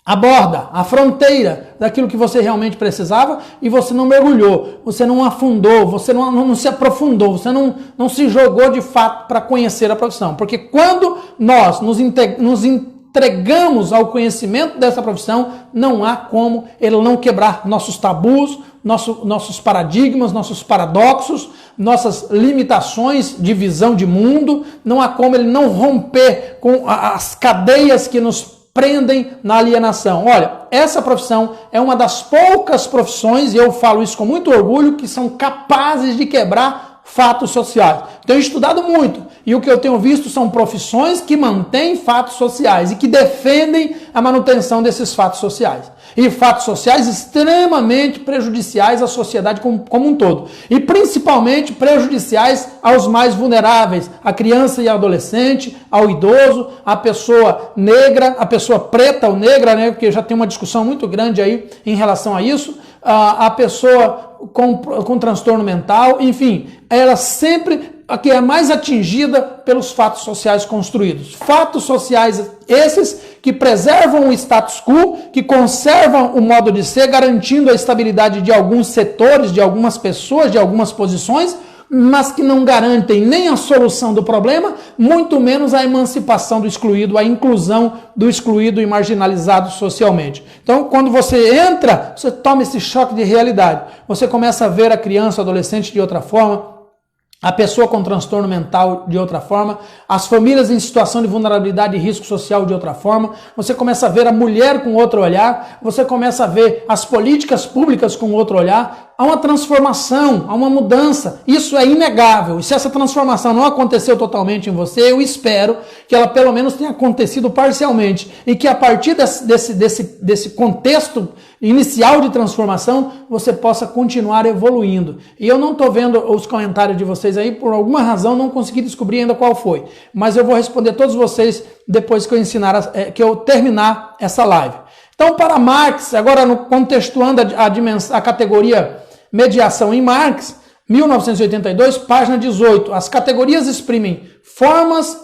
a borda, a fronteira daquilo que você realmente precisava e você não mergulhou, você não afundou, você não se aprofundou, você não se jogou de fato para conhecer a profissão. Porque quando nós nos entregamos ao conhecimento dessa profissão, não há como ele não quebrar nossos tabus, nossos paradigmas, nossos paradoxos, nossas limitações de visão de mundo, não há como ele não romper com as cadeias que nos prendem na alienação. Olha, essa profissão é uma das poucas profissões, e eu falo isso com muito orgulho, que são capazes de quebrar fatos sociais. Tenho estudado muito E o que eu tenho visto são profissões que mantêm fatos sociais e que defendem a manutenção desses fatos sociais. E fatos sociais extremamente prejudiciais à sociedade como um todo. E principalmente prejudiciais aos mais vulneráveis, à criança e ao adolescente, ao idoso, à pessoa negra, à pessoa preta ou negra, né? Porque já tem uma discussão muito grande aí em relação a isso, a pessoa com transtorno mental, enfim, ela sempre a que é mais atingida pelos fatos sociais construídos. Fatos sociais esses que preservam o status quo, que conservam o modo de ser, garantindo a estabilidade de alguns setores, de algumas pessoas, de algumas posições, mas que não garantem nem a solução do problema, muito menos a emancipação do excluído, a inclusão do excluído e marginalizado socialmente. Então, quando você entra, você toma esse choque de realidade. Você começa a ver a criança, o adolescente de outra forma, a pessoa com transtorno mental de outra forma, as famílias em situação de vulnerabilidade e risco social de outra forma, você começa a ver a mulher com outro olhar, você começa a ver as políticas públicas com outro olhar. Há uma transformação, há uma mudança, isso é inegável. E se essa transformação não aconteceu totalmente em você, eu espero que ela pelo menos tenha acontecido parcialmente e que a partir desse contexto inicial de transformação, você possa continuar evoluindo. E eu não estou vendo os comentários de vocês aí, por alguma razão não consegui descobrir ainda qual foi. Mas eu vou responder todos vocês depois que eu terminar essa live. Então, para Marx, agora contextuando a categoria mediação em Marx, 1982, página 18. As categorias exprimem formas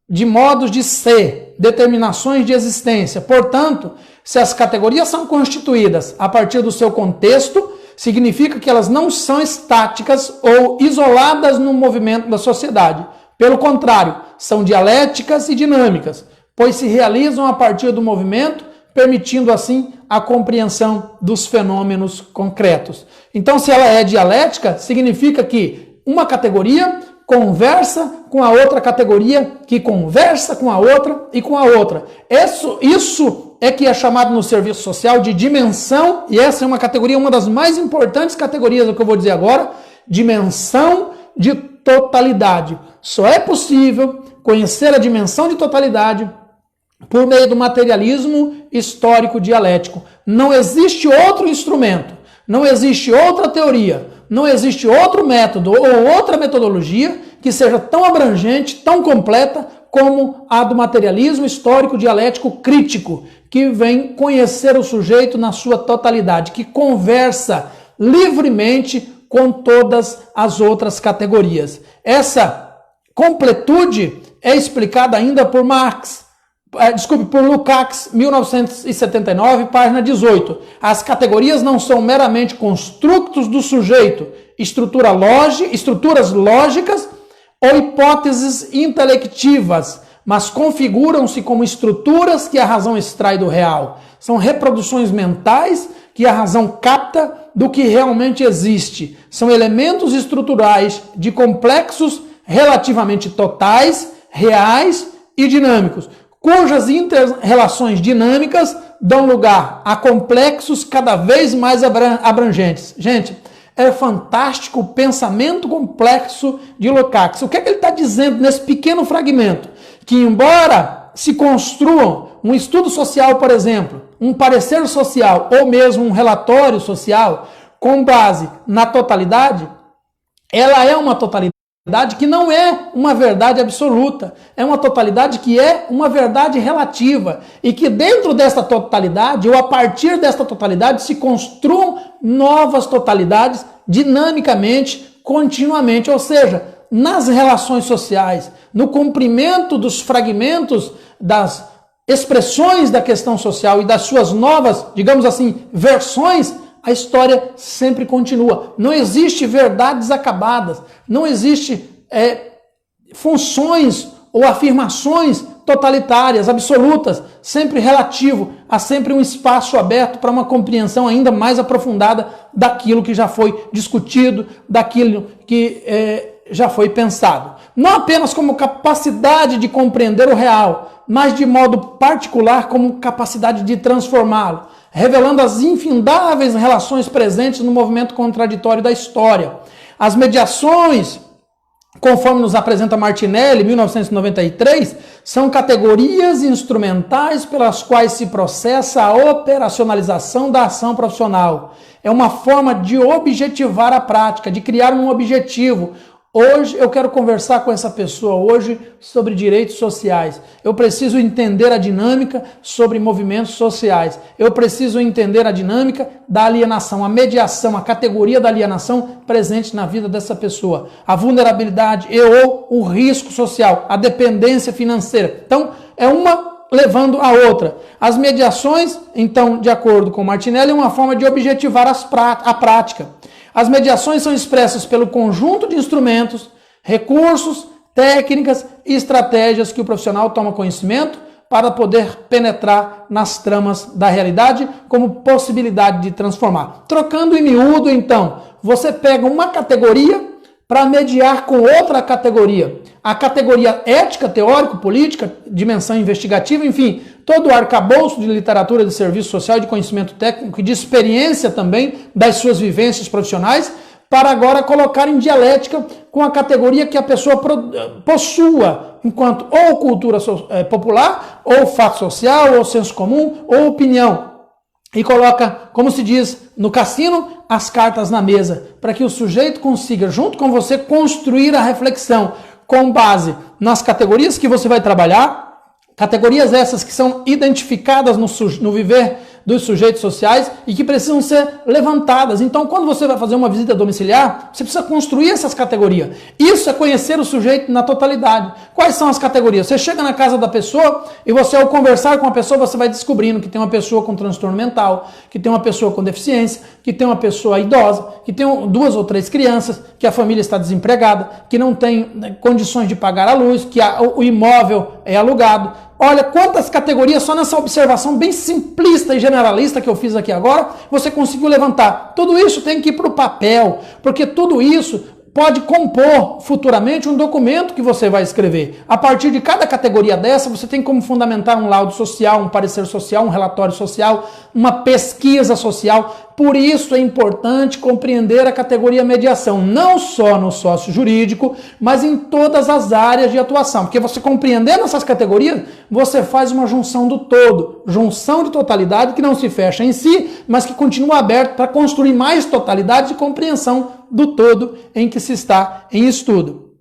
de modos de ser, determinações de existência. Portanto, se as categorias são constituídas a partir do seu contexto, significa que elas não são estáticas ou isoladas no movimento da sociedade. Pelo contrário, são dialéticas e dinâmicas, pois se realizam a partir do movimento, permitindo assim a compreensão dos fenômenos concretos. Então, se ela é dialética, significa que uma categoria conversa com a outra categoria, que conversa com a outra e com a outra. Isso é que é chamado no serviço social de dimensão, e essa é uma categoria, uma das mais importantes categorias do que eu vou dizer agora, dimensão de totalidade. Só é possível conhecer a dimensão de totalidade por meio do materialismo histórico dialético. Não existe outro instrumento, não existe outra teoria, não existe outro método ou outra metodologia que seja tão abrangente, tão completa como a do materialismo histórico dialético crítico, que vem conhecer o sujeito na sua totalidade, que conversa livremente com todas as outras categorias. Essa completude é explicada ainda por por Lukács, 1979, página 18. As categorias não são meramente construtos do sujeito, estruturas lógicas ou hipóteses intelectivas, mas configuram-se como estruturas que a razão extrai do real. São reproduções mentais que a razão capta do que realmente existe. São elementos estruturais de complexos relativamente totais, reais e dinâmicos, cujas inter-relações dinâmicas dão lugar a complexos cada vez mais abrangentes. Gente, é fantástico o pensamento complexo de Lukács. O que é que ele está dizendo nesse pequeno fragmento? Que embora se construam um estudo social, por exemplo, um parecer social ou mesmo um relatório social com base na totalidade, ela é uma totalidade que não é uma verdade absoluta, é uma totalidade que é uma verdade relativa e que dentro desta totalidade ou a partir desta totalidade se construam novas totalidades dinamicamente, continuamente, ou seja, nas relações sociais, no cumprimento dos fragmentos das expressões da questão social e das suas novas, digamos assim, versões, a história sempre continua. Não existe verdades acabadas, não existe funções ou afirmações totalitárias, absolutas, sempre relativo, há sempre um espaço aberto para uma compreensão ainda mais aprofundada daquilo que já foi discutido, daquilo que já foi pensado. Não apenas como capacidade de compreender o real, mas de modo particular como capacidade de transformá-lo, revelando as infindáveis relações presentes no movimento contraditório da história. As mediações conforme nos apresenta Martinelli, 1993, são categorias instrumentais pelas quais se processa a operacionalização da ação profissional. É uma forma de objetivar a prática, de criar um objetivo. Hoje eu quero conversar com essa pessoa hoje sobre direitos sociais. Eu preciso entender a dinâmica sobre movimentos sociais. Eu preciso entender a dinâmica da alienação, a mediação, a categoria da alienação presente na vida dessa pessoa. A vulnerabilidade ou o risco social, a dependência financeira. Então, é uma levando a outra. As mediações, então, de acordo com Martinelli, é uma forma de objetivar a prática. As mediações são expressas pelo conjunto de instrumentos, recursos, técnicas e estratégias que o profissional toma conhecimento para poder penetrar nas tramas da realidade como possibilidade de transformar. Trocando em miúdo, então, você pega uma categoria para mediar com outra categoria. A categoria ética, teórico, política, dimensão investigativa, enfim, todo o arcabouço de literatura de serviço social, de conhecimento técnico e de experiência também das suas vivências profissionais, para agora colocar em dialética com a categoria que a pessoa possua, enquanto ou cultura popular, ou fato social, ou senso comum, ou opinião. E coloca, como se diz no cassino, as cartas na mesa, para que o sujeito consiga, junto com você, construir a reflexão com base nas categorias que você vai trabalhar, categorias essas que são identificadas no viver dos sujeitos sociais e que precisam ser levantadas. Então, quando você vai fazer uma visita domiciliar, você precisa construir essas categorias. Isso é conhecer o sujeito na totalidade. Quais são as categorias? Você chega na casa da pessoa e você, ao conversar com a pessoa, você vai descobrindo que tem uma pessoa com transtorno mental, que tem uma pessoa com deficiência, que tem uma pessoa idosa, que tem 2 ou 3 crianças, que a família está desempregada, que não tem condições de pagar a luz, que o imóvel é alugado. Olha quantas categorias, só nessa observação bem simplista e generalista que eu fiz aqui agora, você conseguiu levantar. Tudo isso tem que ir para o papel, porque tudo isso pode compor futuramente um documento que você vai escrever. A partir de cada categoria dessa, você tem como fundamentar um laudo social, um parecer social, um relatório social, uma pesquisa social. Por isso é importante compreender a categoria mediação, não só no sócio jurídico, mas em todas as áreas de atuação. Porque você compreendendo essas categorias, você faz uma junção do todo, junção de totalidade que não se fecha em si, mas que continua aberto para construir mais totalidade de compreensão do todo em que se está em estudo.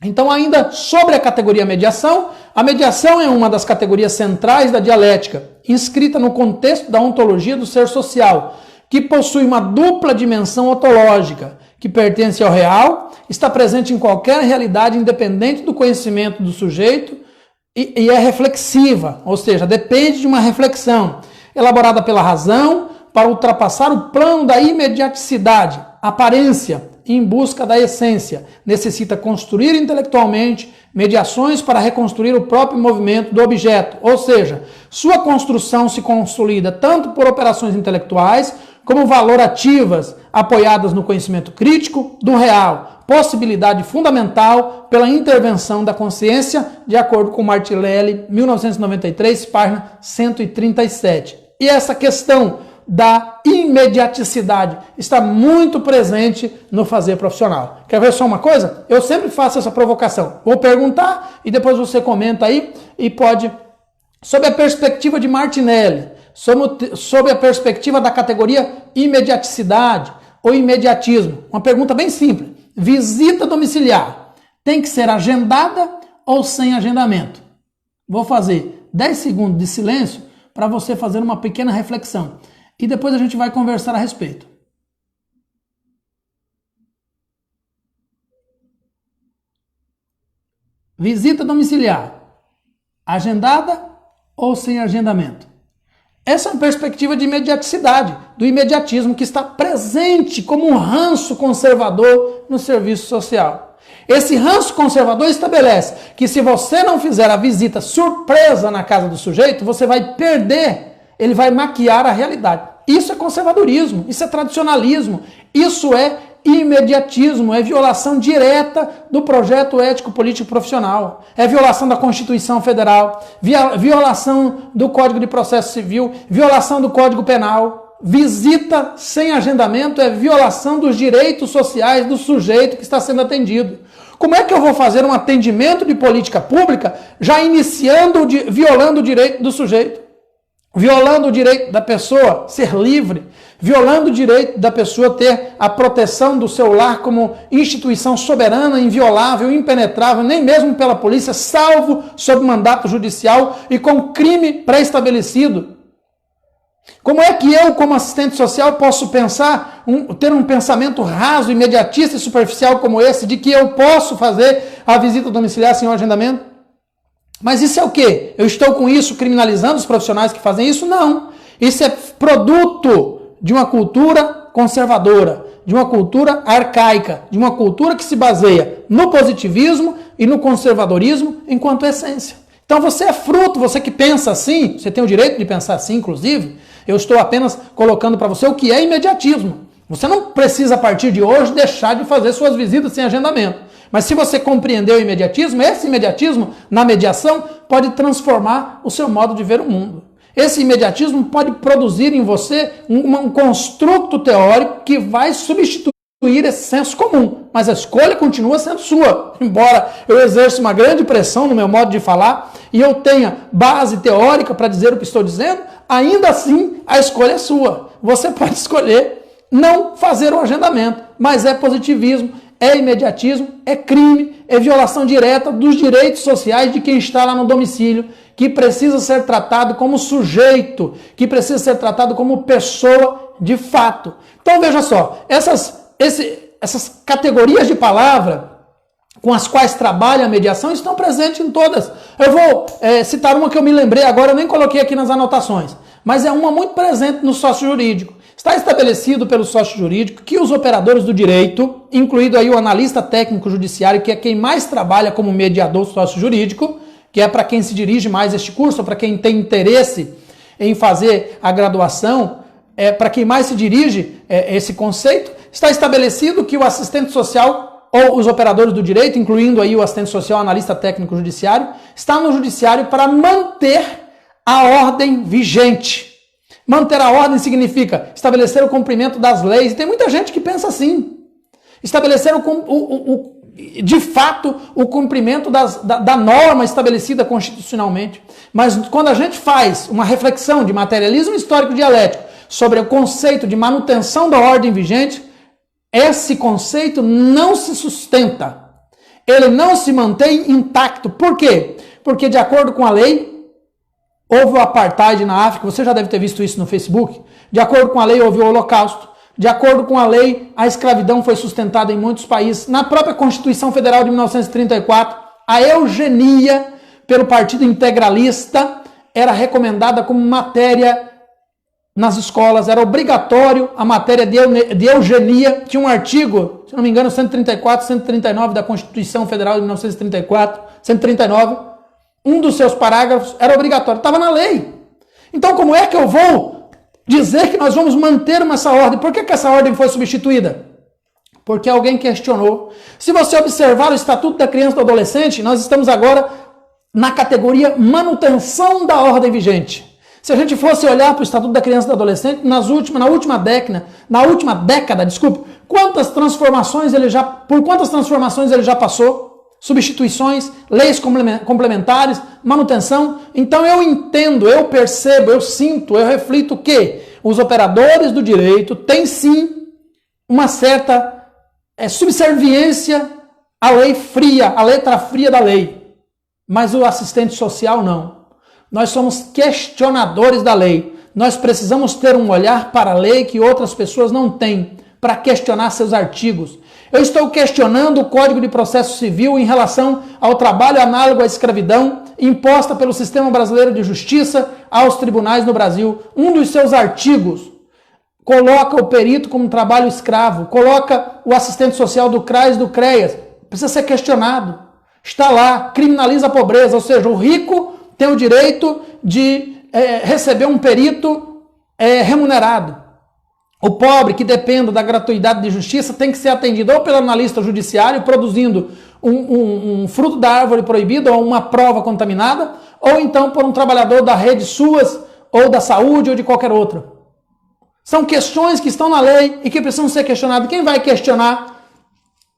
Então, ainda sobre a categoria mediação, a mediação é uma das categorias centrais da dialética, inscrita no contexto da ontologia do ser social, que possui uma dupla dimensão ontológica, que pertence ao real, está presente em qualquer realidade independente do conhecimento do sujeito e é reflexiva, ou seja, depende de uma reflexão, elaborada pela razão para ultrapassar o plano da imediaticidade, aparência, em busca da essência. Necessita construir intelectualmente mediações para reconstruir o próprio movimento do objeto, ou seja, sua construção se consolida tanto por operações intelectuais como valorativas apoiadas no conhecimento crítico do real, possibilidade fundamental pela intervenção da consciência, de acordo com Martinelli, 1993, página 137. E essa questão da imediaticidade está muito presente no fazer profissional. Quer ver só uma coisa? Eu sempre faço essa provocação. Vou perguntar e depois você comenta aí e pode, sob a perspectiva de Martinelli, sob a perspectiva da categoria imediaticidade ou imediatismo. Uma pergunta bem simples. Visita domiciliar tem que ser agendada ou sem agendamento? Vou fazer 10 segundos de silêncio para você fazer uma pequena reflexão. E depois a gente vai conversar a respeito. Visita domiciliar, agendada ou sem agendamento? Essa é uma perspectiva de imediaticidade, do imediatismo que está presente como um ranço conservador no serviço social. Esse ranço conservador estabelece que se você não fizer a visita surpresa na casa do sujeito, você vai perder, ele vai maquiar a realidade. Isso é conservadorismo, isso é tradicionalismo, isso é imediatismo, é violação direta do projeto ético-político profissional, é violação da Constituição Federal, violação do Código de Processo Civil, violação do Código Penal. visita sem agendamento é violação dos direitos sociais do sujeito que está sendo atendido. Como é que eu vou fazer um atendimento de política pública já iniciando, violando o direito do sujeito? Violando o direito da pessoa ser livre, violando o direito da pessoa ter a proteção do seu lar como instituição soberana, inviolável, impenetrável, nem mesmo pela polícia, salvo sob mandato judicial e com crime pré-estabelecido. Como é que eu, como assistente social, posso pensar, ter um pensamento raso, imediatista e superficial como esse, de que eu posso fazer a visita domiciliar sem o agendamento? Mas isso é o quê? Eu estou com isso criminalizando os profissionais que fazem isso? Não. Isso é produto de uma cultura conservadora, de uma cultura arcaica, de uma cultura que se baseia no positivismo e no conservadorismo enquanto essência. Então você é fruto, você que pensa assim, você tem o direito de pensar assim, inclusive, eu estou apenas colocando para você o que é imediatismo. Você não precisa, a partir de hoje, deixar de fazer suas visitas sem agendamento. Mas se você compreender o imediatismo, esse imediatismo, na mediação, pode transformar o seu modo de ver o mundo. Esse imediatismo pode produzir em você um construto teórico que vai substituir esse senso comum. Mas a escolha continua sendo sua. Embora eu exerça uma grande pressão no meu modo de falar e eu tenha base teórica para dizer o que estou dizendo, ainda assim a escolha é sua. Você pode escolher não fazer o agendamento, mas é positivismo, é imediatismo, é crime, é violação direta dos direitos sociais de quem está lá no domicílio, que precisa ser tratado como sujeito, que precisa ser tratado como pessoa de fato. Então veja só, essas categorias de palavra com as quais trabalha a mediação estão presentes em todas. Eu vou citar uma que eu me lembrei agora, eu nem coloquei aqui nas anotações, mas é uma muito presente no sócio jurídico. Está estabelecido pelo sócio jurídico que os operadores do direito, incluído aí o analista técnico judiciário, que é quem mais trabalha como mediador sócio jurídico, que é para quem se dirige mais este curso, para quem tem interesse em fazer a graduação, para quem mais se dirige esse conceito, está estabelecido que o assistente social ou os operadores do direito, incluindo aí o assistente social, analista técnico judiciário, está no judiciário para manter a ordem vigente. Manter a ordem significa estabelecer o cumprimento das leis. E tem muita gente que pensa assim. Estabelecer de fato o cumprimento da norma estabelecida constitucionalmente. Mas quando a gente faz uma reflexão de materialismo histórico dialético sobre o conceito de manutenção da ordem vigente, esse conceito não se sustenta. Ele não se mantém intacto. Por quê? Porque de acordo com a lei, houve o apartheid na África, você já deve ter visto isso no Facebook. De acordo com a lei, houve o Holocausto. De acordo com a lei, a escravidão foi sustentada em muitos países. Na própria Constituição Federal de 1934, a eugenia pelo Partido Integralista era recomendada como matéria nas escolas. Era obrigatório a matéria de eugenia. Tinha um artigo, se não me engano, 134, 139 da Constituição Federal de 1934, 139, um dos seus parágrafos era obrigatório, estava na lei. Então como é que eu vou dizer que nós vamos manter essa ordem? Por que essa ordem foi substituída? Porque alguém questionou. Se você observar o Estatuto da Criança e do Adolescente, nós estamos agora na categoria manutenção da ordem vigente. Se a gente fosse olhar para o Estatuto da Criança e do Adolescente, na última década, por quantas transformações ele já passou? Substituições, leis complementares, manutenção. Então eu entendo, eu percebo, eu sinto, eu reflito que os operadores do direito têm sim uma certa subserviência à lei fria, à letra fria da lei. Mas o assistente social não. Nós somos questionadores da lei. Nós precisamos ter um olhar para a lei que outras pessoas não têm, para questionar seus artigos. Eu estou questionando o Código de Processo Civil em relação ao trabalho análogo à escravidão imposta pelo Sistema Brasileiro de Justiça aos tribunais no Brasil. Um dos seus artigos coloca o perito como trabalho escravo, coloca o assistente social do CRAS e do CREAS. Precisa ser questionado. Está lá, criminaliza a pobreza, ou seja, o rico tem o direito de receber um perito remunerado. O pobre, que depende da gratuidade de justiça, tem que ser atendido ou pelo analista judiciário, produzindo um fruto da árvore proibida ou uma prova contaminada, ou então por um trabalhador da rede SUAS, ou da saúde, ou de qualquer outra. São questões que estão na lei e que precisam ser questionadas. Quem vai questionar?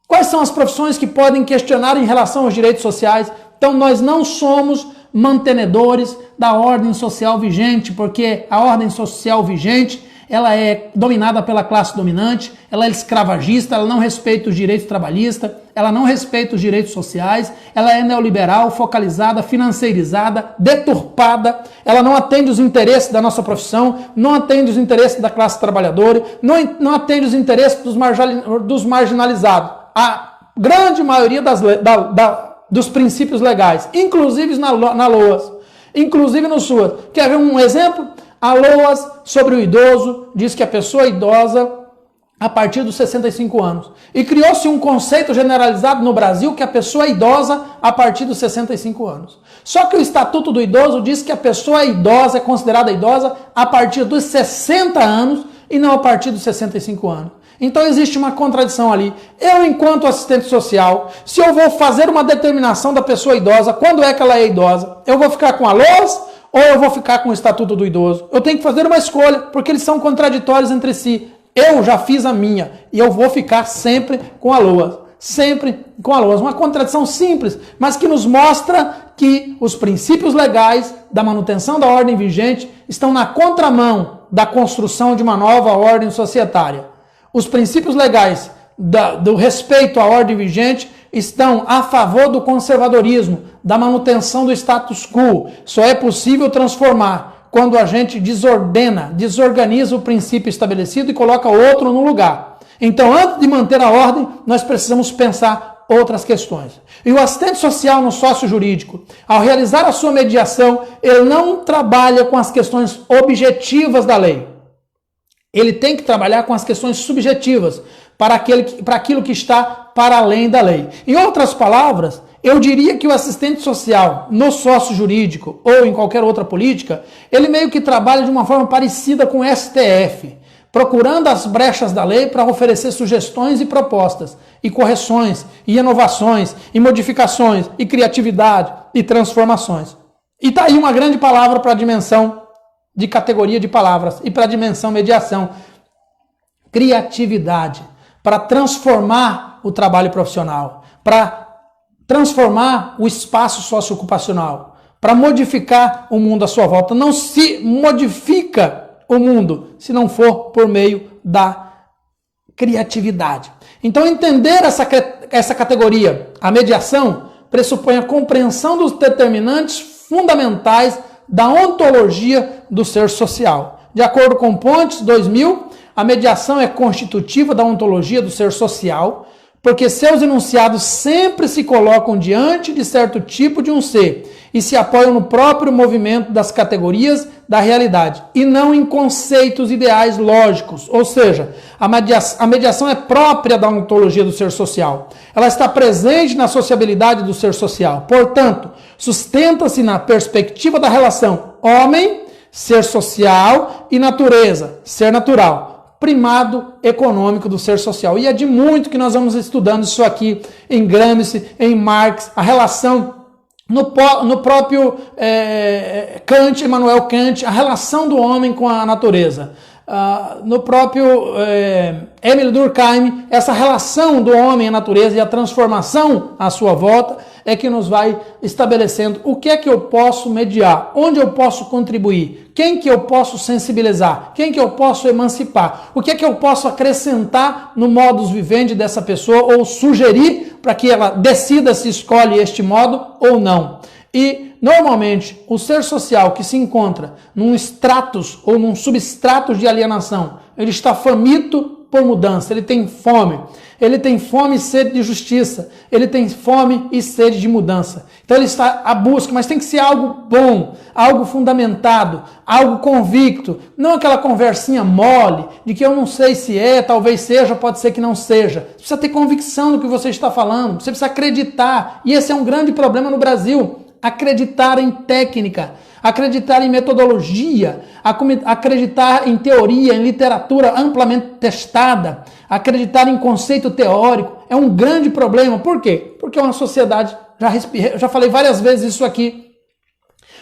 Quais são as profissões que podem questionar em relação aos direitos sociais? Então nós não somos mantenedores da ordem social vigente, porque a ordem social vigente, ela é dominada pela classe dominante, ela é escravagista, ela não respeita os direitos trabalhistas, ela não respeita os direitos sociais, ela é neoliberal, focalizada, financeirizada, deturpada, ela não atende os interesses da nossa profissão, não atende os interesses da classe trabalhadora, não atende os interesses dos marginalizados. A grande maioria dos princípios legais, inclusive na LOAS, inclusive no SUAS. Quer ver um exemplo? A LOAS sobre o idoso diz que a pessoa idosa a partir dos 65 anos. E criou-se um conceito generalizado no Brasil que a pessoa é idosa a partir dos 65 anos. Só que o Estatuto do Idoso diz que a pessoa idosa é considerada idosa a partir dos 60 anos e não a partir dos 65 anos. Então existe uma contradição ali. Eu, enquanto assistente social, se eu vou fazer uma determinação da pessoa idosa, quando é que ela é idosa? Eu vou ficar com a LOAS ou eu vou ficar com o Estatuto do Idoso? Eu tenho que fazer uma escolha, porque eles são contraditórios entre si. Eu já fiz a minha e eu vou ficar sempre com a LOAS. Sempre com a LOAS. Uma contradição simples, mas que nos mostra que os princípios legais da manutenção da ordem vigente estão na contramão da construção de uma nova ordem societária. Os princípios legais do respeito à ordem vigente estão a favor do conservadorismo, da manutenção do status quo. Só é possível transformar quando a gente desorganiza o princípio estabelecido e coloca outro no lugar. Então, antes de manter a ordem, nós precisamos pensar outras questões. E o assistente social no sócio jurídico, ao realizar a sua mediação, ele não trabalha com as questões objetivas da lei. Ele tem que trabalhar com as questões subjetivas, para aquilo que está para além da lei. Em outras palavras, eu diria que o assistente social no sócio jurídico ou em qualquer outra política, ele meio que trabalha de uma forma parecida com o STF, procurando as brechas da lei para oferecer sugestões e propostas, e correções, e inovações, e modificações, e criatividade, e transformações. E está aí uma grande palavra para a dimensão de categoria de palavras e para a dimensão mediação. Criatividade, para transformar o trabalho profissional, para transformar o espaço socioocupacional, para modificar o mundo à sua volta. Não se modifica o mundo se não for por meio da criatividade. Então, entender essa categoria, a mediação, pressupõe a compreensão dos determinantes fundamentais da ontologia do ser social. De acordo com Pontes, 2000, a mediação é constitutiva da ontologia do ser social, porque seus enunciados sempre se colocam diante de certo tipo de um ser e se apoiam no próprio movimento das categorias da realidade, e não em conceitos ideais lógicos. Ou seja, a mediação é própria da ontologia do ser social. Ela está presente na sociabilidade do ser social. Portanto, sustenta-se na perspectiva da relação homem, ser social, e natureza, ser natural. Primado econômico do ser social. E é de muito que nós vamos estudando isso aqui em Gramsci, em Marx, a relação no próprio Kant, Immanuel Kant, a relação do homem com a natureza. No próprio Émile Durkheim, essa relação do homem à natureza e a transformação à sua volta é que nos vai estabelecendo o que é que eu posso mediar, onde eu posso contribuir, quem que eu posso sensibilizar, quem que eu posso emancipar, o que é que eu posso acrescentar no modus vivendi dessa pessoa ou sugerir para que ela decida se escolhe este modo ou não. E, normalmente, o ser social que se encontra num status ou num substrato de alienação, ele está faminto por mudança, ele tem fome e sede de justiça, ele tem fome e sede de mudança. Então ele está à busca, mas tem que ser algo bom, algo fundamentado, algo convicto, não aquela conversinha mole, de que eu não sei se é, talvez seja, pode ser que não seja. Você precisa ter convicção do que você está falando, você precisa acreditar, e esse é um grande problema no Brasil. Acreditar em técnica, acreditar em metodologia, acreditar em teoria, em literatura amplamente testada, acreditar em conceito teórico é um grande problema. Por quê? Porque é uma sociedade, já falei várias vezes isso aqui,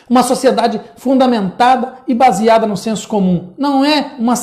Uma sociedade fundamentada e baseada no senso comum. Não é uma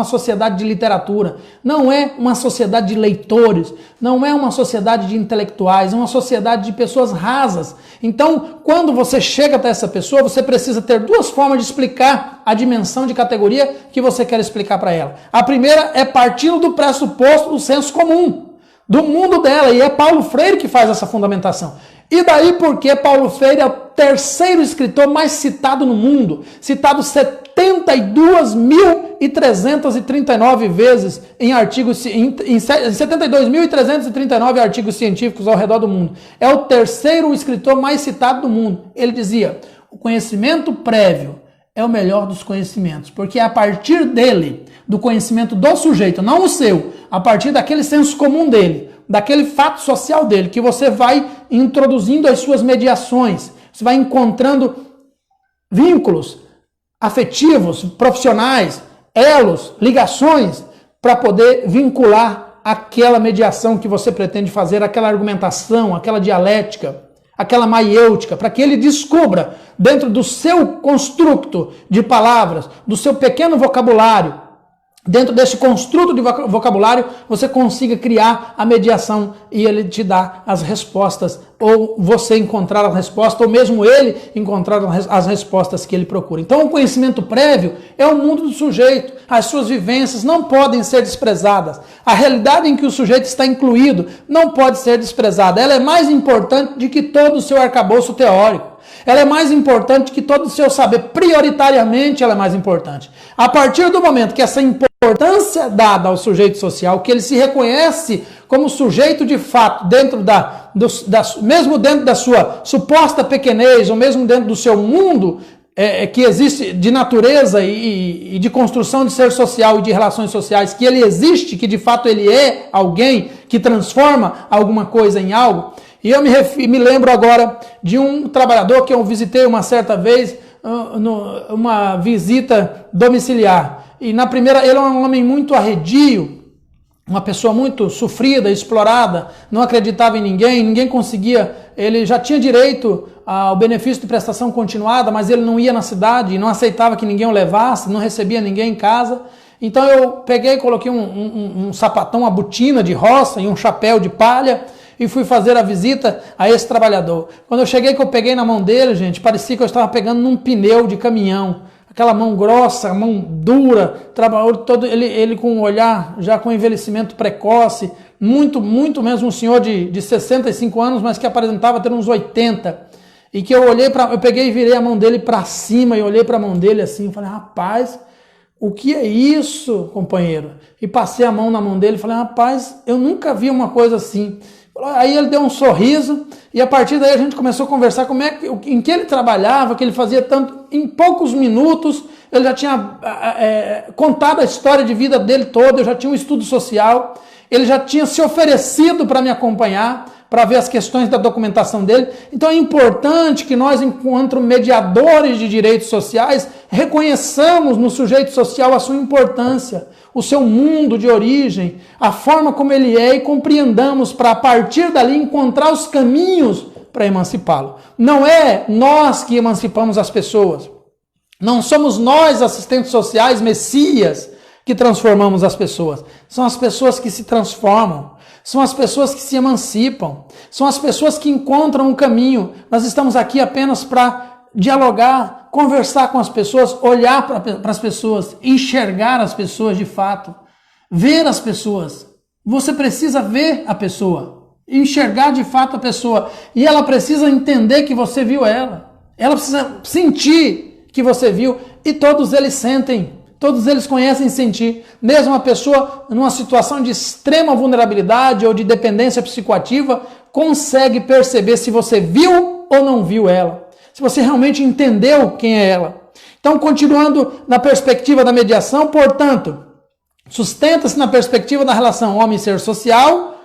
sociedade de literatura, não é uma sociedade de leitores, não é uma sociedade de intelectuais, é uma sociedade de pessoas rasas. Então, quando você chega até essa pessoa, você precisa ter duas formas de explicar a dimensão de categoria que você quer explicar para ela. A primeira é partindo do pressuposto do senso comum, do mundo dela, e é Paulo Freire que faz essa fundamentação. E daí porque Paulo Freire é o terceiro escritor mais citado no mundo, citado 72.339 vezes em artigos, em 72.339 artigos científicos ao redor do mundo. É o terceiro escritor mais citado do mundo. Ele dizia: o conhecimento prévio é o melhor dos conhecimentos, porque é a partir dele, do conhecimento do sujeito, não o seu, a partir daquele senso comum dele, daquele fato social dele, que você vai introduzindo as suas mediações, você vai encontrando vínculos afetivos, profissionais, elos, ligações, para poder vincular aquela mediação que você pretende fazer, aquela argumentação, aquela dialética, aquela maiêutica, para que ele descubra, dentro do seu construto de palavras, do seu pequeno vocabulário, dentro desse construto de vocabulário, você consiga criar a mediação e ele te dá as respostas, ou você encontrar a resposta, ou mesmo ele encontrar as respostas que ele procura. Então, o conhecimento prévio é o mundo do sujeito. As suas vivências não podem ser desprezadas. A realidade em que o sujeito está incluído não pode ser desprezada. Ela é mais importante do que todo o seu arcabouço teórico. Ela é mais importante que todo o seu saber. Prioritariamente, ela é mais importante. A partir do momento que essa importância dada ao sujeito social, que ele se reconhece como sujeito de fato, dentro mesmo dentro da sua suposta pequenez, ou mesmo dentro do seu mundo, que existe de natureza e de construção de ser social e de relações sociais, que ele existe, que de fato ele é alguém que transforma alguma coisa em algo. E eu me lembro agora de um trabalhador que eu visitei uma certa vez, uma visita domiciliar. E na primeira, ele é um homem muito arredio, uma pessoa muito sofrida, explorada, não acreditava em ninguém, ninguém conseguia, ele já tinha direito ao benefício de prestação continuada, mas ele não ia na cidade, não aceitava que ninguém o levasse, não recebia ninguém em casa. Então eu peguei, coloquei um sapatão, uma botina de roça e um chapéu de palha, e fui fazer a visita a esse trabalhador. Quando eu cheguei, que eu peguei na mão dele, gente, parecia que eu estava pegando num pneu de caminhão. Aquela mão grossa, mão dura, todo ele com um olhar já com envelhecimento precoce, muito mesmo um senhor de 65 anos, mas que aparentava ter uns 80. E que eu peguei e virei a mão dele para cima e olhei para a mão dele assim, falei: rapaz, o que é isso, companheiro? E passei a mão na mão dele e falei: rapaz, eu nunca vi uma coisa assim. Aí ele deu um sorriso e a partir daí a gente começou a conversar em que ele trabalhava, que ele fazia tanto. Em poucos minutos ele já tinha contado a história de vida dele toda, eu já tinha um estudo social, ele já tinha se oferecido para me acompanhar, para ver as questões da documentação dele. Então é importante que nós, enquanto mediadores de direitos sociais, reconheçamos no sujeito social a sua importância, o seu mundo de origem, a forma como ele é, e compreendamos para, a partir dali, encontrar os caminhos para emancipá-lo. Não é nós que emancipamos as pessoas. Não somos nós, assistentes sociais, messias, que transformamos as pessoas. São as pessoas que se transformam. São as pessoas que se emancipam. São as pessoas que encontram um caminho. Nós estamos aqui apenas para dialogar, conversar com as pessoas, olhar para as pessoas, enxergar as pessoas de fato, ver as pessoas. Você precisa ver a pessoa, enxergar de fato a pessoa, e ela precisa entender que você viu ela. Ela precisa sentir que você viu, e todos eles sentem, todos eles conhecem sentir. Mesmo uma pessoa numa situação de extrema vulnerabilidade ou de dependência psicoativa consegue perceber se você viu ou não viu ela, se você realmente entendeu quem é ela. Então, continuando na perspectiva da mediação, portanto, sustenta-se na perspectiva da relação homem-ser social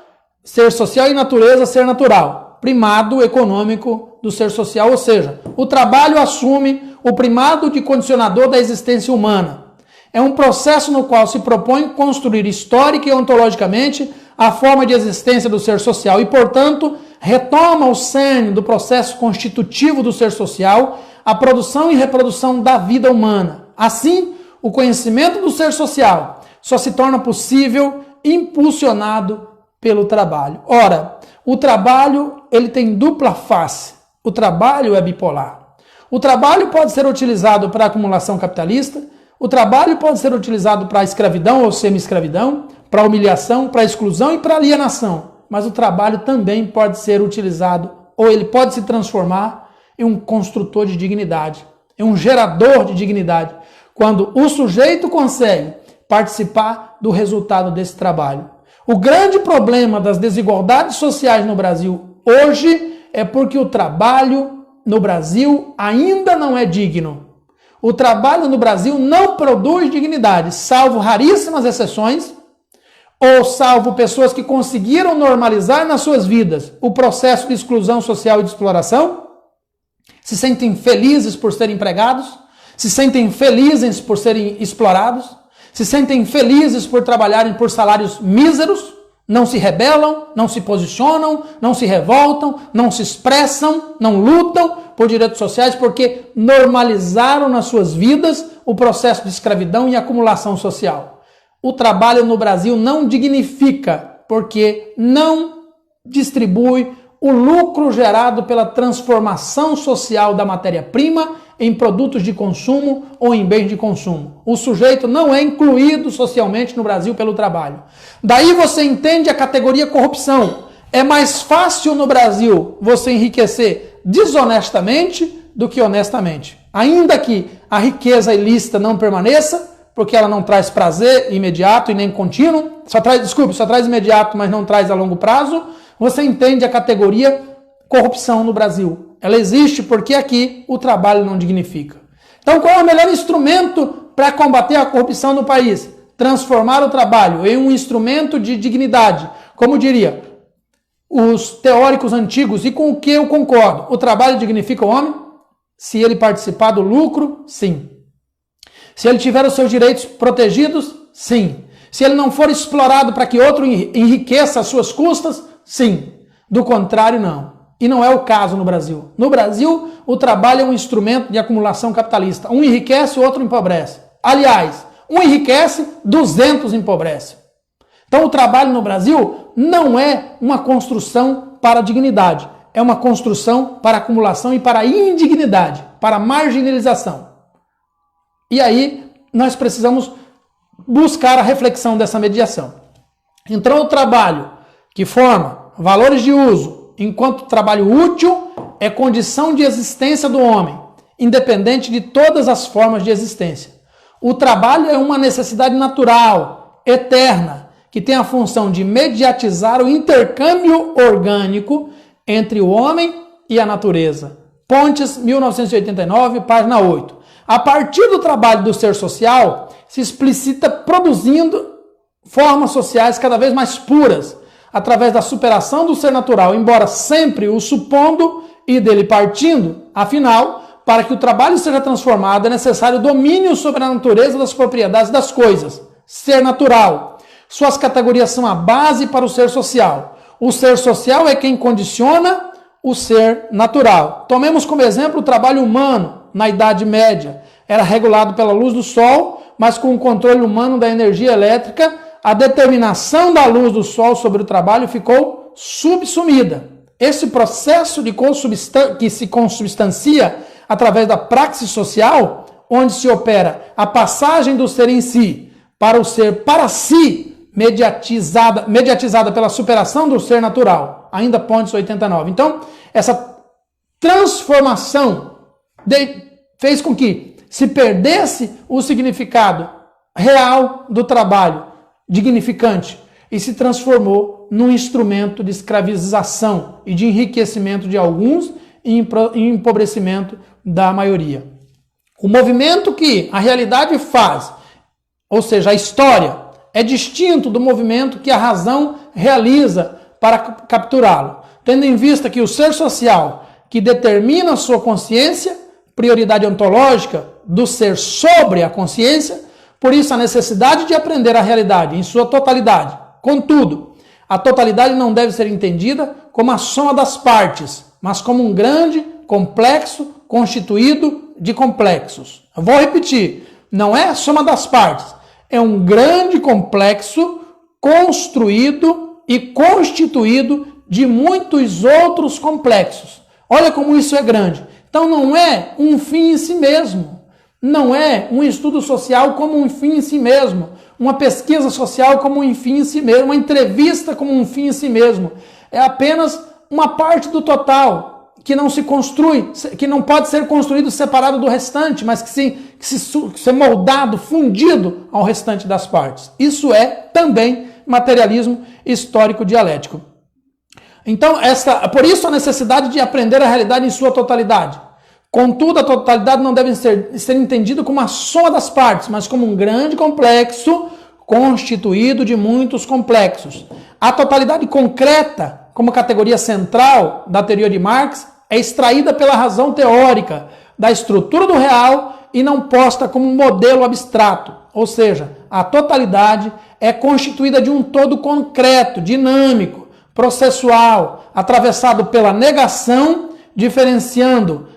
e natureza, ser natural. Primado econômico do ser social, ou seja, o trabalho assume o primado de condicionador da existência humana. É um processo no qual se propõe construir histórica e ontologicamente a forma de existência do ser social e, portanto, retoma o cerne do processo constitutivo do ser social, a produção e reprodução da vida humana. Assim, o conhecimento do ser social só se torna possível impulsionado pelo trabalho. Ora, o trabalho ele tem dupla face. O trabalho é bipolar. O trabalho pode ser utilizado para acumulação capitalista, o trabalho pode ser utilizado para escravidão ou semi-escravidão, para humilhação, para exclusão e para alienação. Mas o trabalho também pode ser utilizado, ou ele pode se transformar em um construtor de dignidade, em um gerador de dignidade, quando o sujeito consegue participar do resultado desse trabalho. O grande problema das desigualdades sociais no Brasil hoje é porque o trabalho no Brasil ainda não é digno. O trabalho no Brasil não produz dignidade, salvo raríssimas exceções, ou salvo pessoas que conseguiram normalizar nas suas vidas o processo de exclusão social e de exploração, se sentem felizes por serem empregados, se sentem felizes por serem explorados, se sentem felizes por trabalharem por salários míseros, não se rebelam, não se posicionam, não se revoltam, não se expressam, não lutam por direitos sociais porque normalizaram nas suas vidas o processo de escravidão e acumulação social. O trabalho no Brasil não dignifica porque não distribui o lucro gerado pela transformação social da matéria-prima em produtos de consumo ou em bens de consumo. O sujeito não é incluído socialmente no Brasil pelo trabalho. Daí você entende a categoria corrupção. É mais fácil no Brasil você enriquecer desonestamente do que honestamente. Ainda que a riqueza ilícita não permaneça, porque ela não traz prazer imediato e nem contínuo, só traz imediato, mas não traz a longo prazo, você entende a categoria corrupção no Brasil. Ela existe porque aqui o trabalho não dignifica. Então, qual é o melhor instrumento para combater a corrupção no país? Transformar o trabalho em um instrumento de dignidade. Como diria os teóricos antigos, e com o que eu concordo. O trabalho dignifica o homem? Se ele participar do lucro, sim. Se ele tiver os seus direitos protegidos, sim. Se ele não for explorado para que outro enriqueça às suas custas, sim. Do contrário, não. E não é o caso no Brasil. No Brasil, o trabalho é um instrumento de acumulação capitalista. Um enriquece, o outro empobrece. Aliás, um enriquece, 200 empobrece. Então, o trabalho no Brasil não é uma construção para a dignidade. É uma construção para acumulação e para a indignidade, para a marginalização. E aí, nós precisamos buscar a reflexão dessa mediação. Então, o trabalho que forma valores de uso, enquanto trabalho útil, é condição de existência do homem, independente de todas as formas de existência. O trabalho é uma necessidade natural, eterna, que tem a função de mediatizar o intercâmbio orgânico entre o homem e a natureza. Pontes, 1989, página 8. A partir do trabalho do ser social, se explicita produzindo formas sociais cada vez mais puras, através da superação do ser natural, embora sempre o supondo e dele partindo. Afinal, para que o trabalho seja transformado, é necessário domínio sobre a natureza das propriedades das coisas. Ser natural. Suas categorias são a base para o ser social. O ser social é quem condiciona o ser natural. Tomemos como exemplo o trabalho humano na Idade Média. Era regulado pela luz do sol, mas com o controle humano da energia elétrica, a determinação da luz do sol sobre o trabalho ficou subsumida. Esse processo que se consubstancia através da praxis social, onde se opera a passagem do ser em si para o ser para si, mediatizada pela superação do ser natural. Ainda Pontes 89. Então, essa transformação fez com que se perdesse o significado real do trabalho dignificante e se transformou num instrumento de escravização e de enriquecimento de alguns e empobrecimento da maioria. O movimento que a realidade faz, ou seja, a história, é distinto do movimento que a razão realiza para capturá-lo, tendo em vista que o ser social que determina a sua consciência, prioridade ontológica do ser sobre a consciência, por isso a necessidade de aprender a realidade em sua totalidade. Contudo, a totalidade não deve ser entendida como a soma das partes, mas como um grande, complexo constituído de complexos. Eu vou repetir, não é a soma das partes, é um grande complexo construído e constituído de muitos outros complexos. Olha como isso é grande. Então não é um fim em si mesmo. Não é um estudo social como um fim em si mesmo. Uma pesquisa social como um fim em si mesmo. Uma entrevista como um fim em si mesmo. É apenas uma parte do total que não se constrói, que não pode ser construído separado do restante, mas que ser moldado, fundido ao restante das partes. Isso é também materialismo histórico dialético. Então, por isso a necessidade de aprender a realidade em sua totalidade. Contudo, a totalidade não deve ser entendida como a soma das partes, mas como um grande complexo constituído de muitos complexos. A totalidade concreta, como categoria central da teoria de Marx, é extraída pela razão teórica da estrutura do real e não posta como um modelo abstrato. Ou seja, a totalidade é constituída de um todo concreto, dinâmico, processual, atravessado pela negação, diferenciando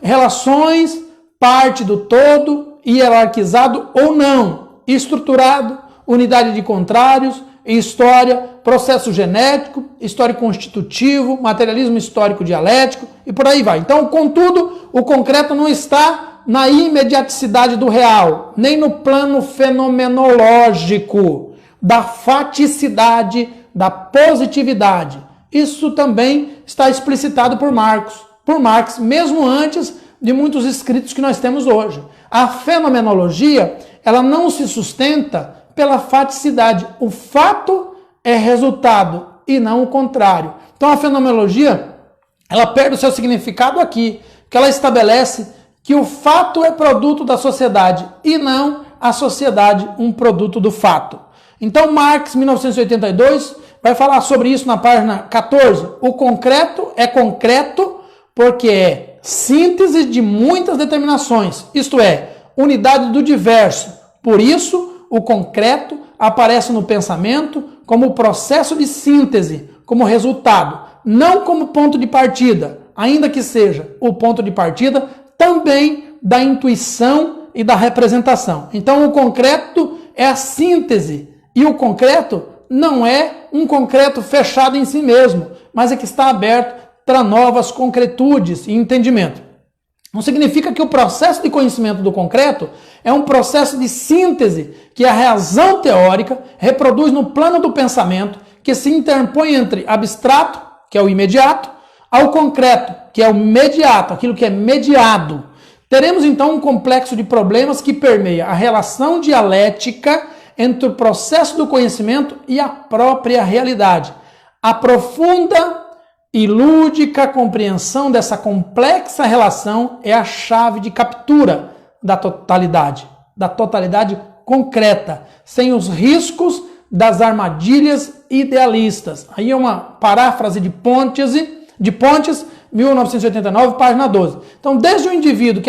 relações, parte do todo, hierarquizado ou não, estruturado, unidade de contrários, história, processo genético, história constitutivo, materialismo histórico dialético e por aí vai. Então, contudo, o concreto não está na imediaticidade do real, nem no plano fenomenológico da faticidade, da positividade. Isso também está explicitado por Marx, mesmo antes de muitos escritos que nós temos hoje. A fenomenologia, ela não se sustenta pela faticidade. O fato é resultado e não o contrário. Então a fenomenologia, ela perde o seu significado aqui, porque ela estabelece que o fato é produto da sociedade e não a sociedade um produto do fato. Então Marx, 1982, vai falar sobre isso na página 14. O concreto é concreto porque é síntese de muitas determinações, isto é, unidade do diverso. Por isso, o concreto aparece no pensamento como processo de síntese, como resultado, não como ponto de partida, ainda que seja o ponto de partida também da intuição e da representação. Então, o concreto é a síntese e o concreto não é um concreto fechado em si mesmo, mas é que está aberto para novas concretudes e entendimento. Não significa que o processo de conhecimento do concreto é um processo de síntese que a razão teórica reproduz no plano do pensamento, que se interpõe entre abstrato, que é o imediato, ao concreto, que é o mediato, aquilo que é mediado. Teremos então um complexo de problemas que permeia a relação dialética entre o processo do conhecimento e a própria realidade. A profunda e lúdica compreensão dessa complexa relação é a chave de captura da totalidade concreta, sem os riscos das armadilhas idealistas. Aí é uma paráfrase de Pontes, 1989, página 12. Então, desde o indivíduo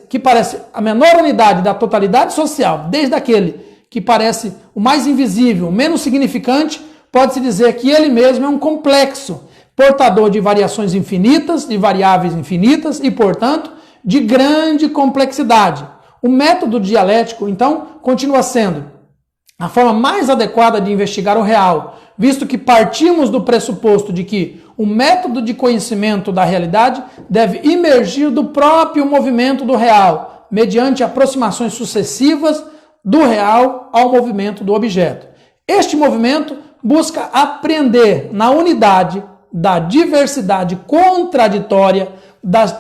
que parece a menor unidade da totalidade social, desde aquele que parece o mais invisível, o menos significante, pode-se dizer que ele mesmo é um complexo, portador de variações infinitas, de variáveis infinitas e, portanto, de grande complexidade. O método dialético, então, continua sendo a forma mais adequada de investigar o real, visto que partimos do pressuposto de que o método de conhecimento da realidade deve emergir do próprio movimento do real, mediante aproximações sucessivas do real ao movimento do objeto. Este movimento busca apreender na unidade da diversidade contraditória das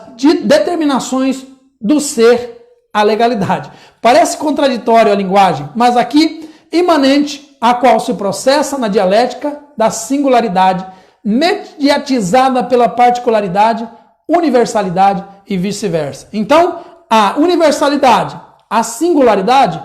determinações do ser à legalidade. Parece contraditório a linguagem, mas aqui imanente a qual se processa na dialética da singularidade, mediatizada pela particularidade, universalidade e vice-versa. Então, a universalidade, a singularidade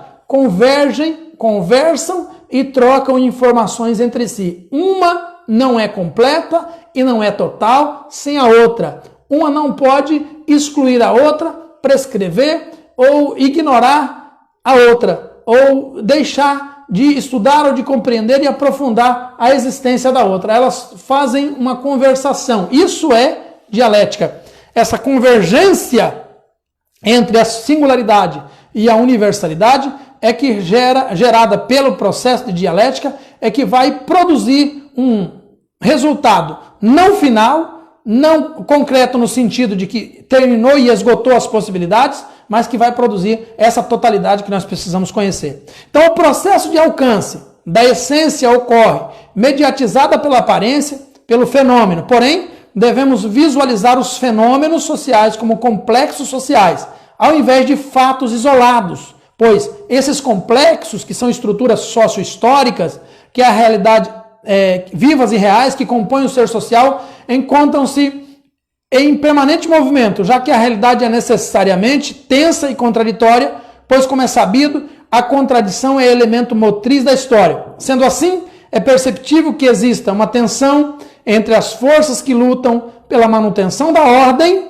conversam e trocam informações entre si. Uma não é completa e não é total sem a outra. Uma não pode excluir a outra, prescrever ou ignorar a outra, ou deixar de estudar ou de compreender e aprofundar a existência da outra. Elas fazem uma conversação. Isso é dialética, essa convergência entre a singularidade e a universalidade é que gerada pelo processo de dialética, é que vai produzir um resultado não final, não concreto no sentido de que terminou e esgotou as possibilidades, mas que vai produzir essa totalidade que nós precisamos conhecer. Então, o processo de alcance da essência ocorre mediatizada pela aparência, pelo fenômeno. Porém, devemos visualizar os fenômenos sociais como complexos sociais, ao invés de fatos isolados, pois esses complexos, que são estruturas socio-históricas, que é a realidade vivas e reais que compõem o ser social, encontram-se em permanente movimento, já que a realidade é necessariamente tensa e contraditória, pois, como é sabido, a contradição é elemento motriz da história. Sendo assim, é perceptível que exista uma tensão entre as forças que lutam pela manutenção da ordem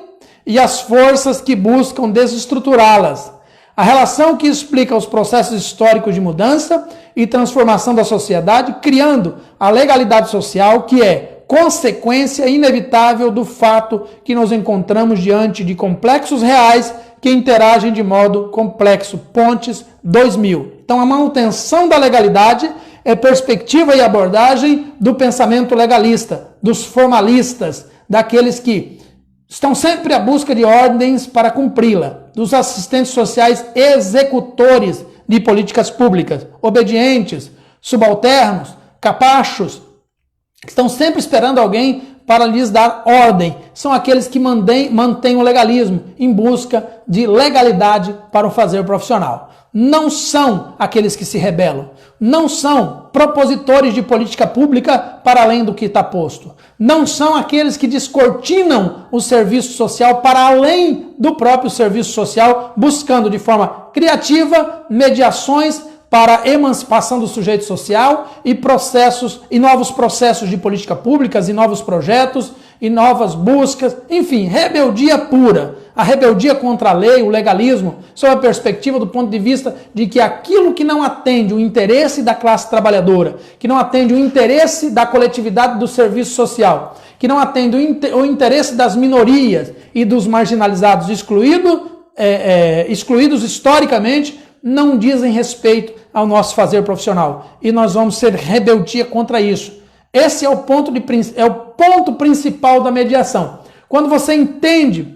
e as forças que buscam desestruturá-las. A relação que explica os processos históricos de mudança e transformação da sociedade, criando a legalidade social, que é consequência inevitável do fato que nos encontramos diante de complexos reais que interagem de modo complexo. Pontes 2000. Então, a manutenção da legalidade é perspectiva e abordagem do pensamento legalista, dos formalistas, daqueles que estão sempre à busca de ordens para cumpri-la, dos assistentes sociais executores de políticas públicas, obedientes, subalternos, capachos, que estão sempre esperando alguém para lhes dar ordem. São aqueles que mantêm o legalismo em busca de legalidade para o fazer profissional. Não são aqueles que se rebelam. Não são propositores de política pública para além do que está posto. Não são aqueles que descortinam o serviço social para além do próprio serviço social, buscando de forma criativa mediações para a emancipação do sujeito social e processos e novos processos de política públicas e novos projetos e novas buscas, enfim, rebeldia pura. A rebeldia contra a lei, o legalismo, sob a perspectiva do ponto de vista de que aquilo que não atende o interesse da classe trabalhadora, que não atende o interesse da coletividade do serviço social, que não atende o interesse das minorias e dos marginalizados excluídos historicamente, não dizem respeito ao nosso fazer profissional. E nós vamos ser rebeldia contra isso. Esse é o ponto principal da mediação. Quando você entende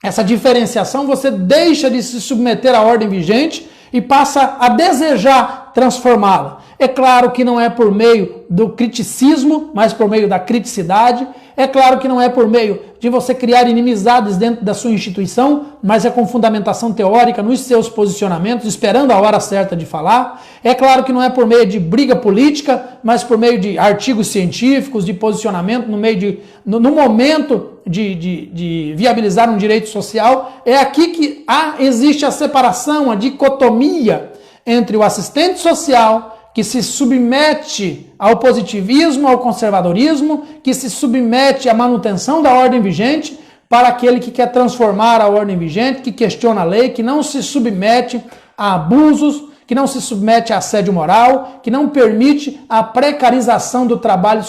essa diferenciação, você deixa de se submeter à ordem vigente e passa a desejar transformá-la. É claro que não é por meio do criticismo, mas por meio da criticidade. É claro que não é por meio de você criar inimizades dentro da sua instituição, mas é com fundamentação teórica nos seus posicionamentos, esperando a hora certa de falar. É claro que não é por meio de briga política, mas por meio de artigos científicos, de posicionamento no momento de viabilizar um direito social. É aqui que existe a separação, a dicotomia entre o assistente social, que se submete ao positivismo, ao conservadorismo, que se submete à manutenção da ordem vigente, para aquele que quer transformar a ordem vigente, que questiona a lei, que não se submete a abusos, que não se submete a assédio moral, que não permite a precarização do trabalho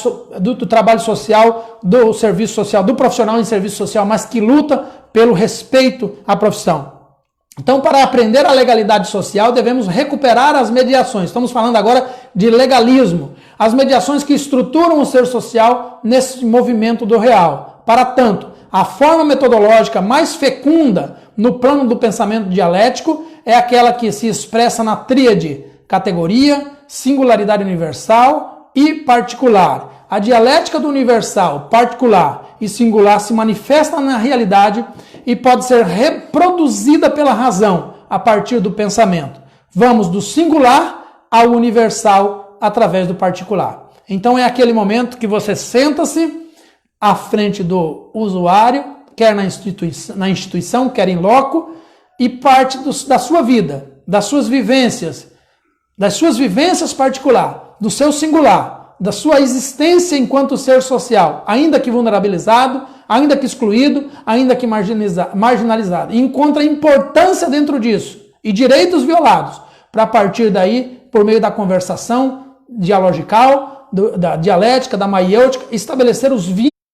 social, do serviço social, do profissional em serviço social, mas que luta pelo respeito à profissão. Então, para aprender a legalidade social, devemos recuperar as mediações. Estamos falando agora de legalismo. As mediações que estruturam o ser social nesse movimento do real. Para tanto, a forma metodológica mais fecunda no plano do pensamento dialético é aquela que se expressa na tríade categoria, singularidade universal e particular. A dialética do universal, particular e singular se manifesta na realidade e pode ser reproduzida pela razão a partir do pensamento. Vamos do singular ao universal através do particular. Então é aquele momento que você senta-se à frente do usuário, quer na instituição, quer em loco, e parte da sua vida, das suas vivências particulares, do seu singular, da sua existência enquanto ser social, ainda que vulnerabilizado, ainda que excluído, ainda que marginalizado. E encontra importância dentro disso e direitos violados, para partir daí, por meio da conversação dialogical, da dialética, da maiêutica, estabelecer os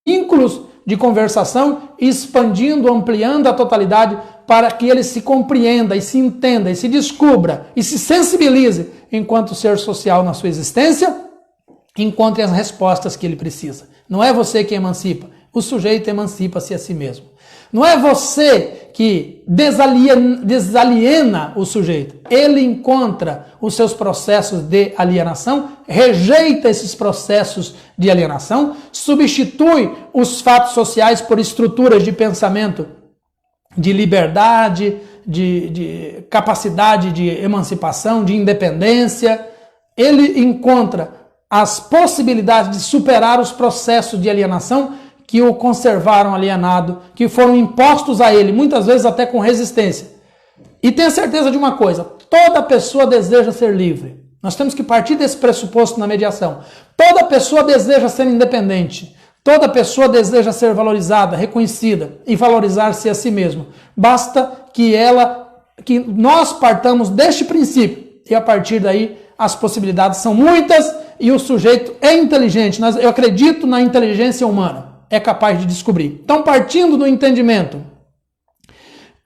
vínculos de conversação, expandindo, ampliando a totalidade para que ele se compreenda e se entenda e se descubra e se sensibilize enquanto ser social na sua existência, encontre as respostas que ele precisa. Não é você que emancipa, o sujeito emancipa-se a si mesmo. Não é você que desaliena o sujeito. Ele encontra os seus processos de alienação, rejeita esses processos de alienação, substitui os fatos sociais por estruturas de pensamento, de liberdade, de capacidade de emancipação, de independência. Ele encontra as possibilidades de superar os processos de alienação que o conservaram alienado, que foram impostos a ele, muitas vezes até com resistência. E tenha certeza de uma coisa, toda pessoa deseja ser livre. Nós temos que partir desse pressuposto na mediação. Toda pessoa deseja ser independente. Toda pessoa deseja ser valorizada, reconhecida e valorizar-se a si mesma. Basta que nós partamos deste princípio e a partir daí as possibilidades são muitas e o sujeito é inteligente. Eu acredito na inteligência humana. É capaz de descobrir. Então, partindo do entendimento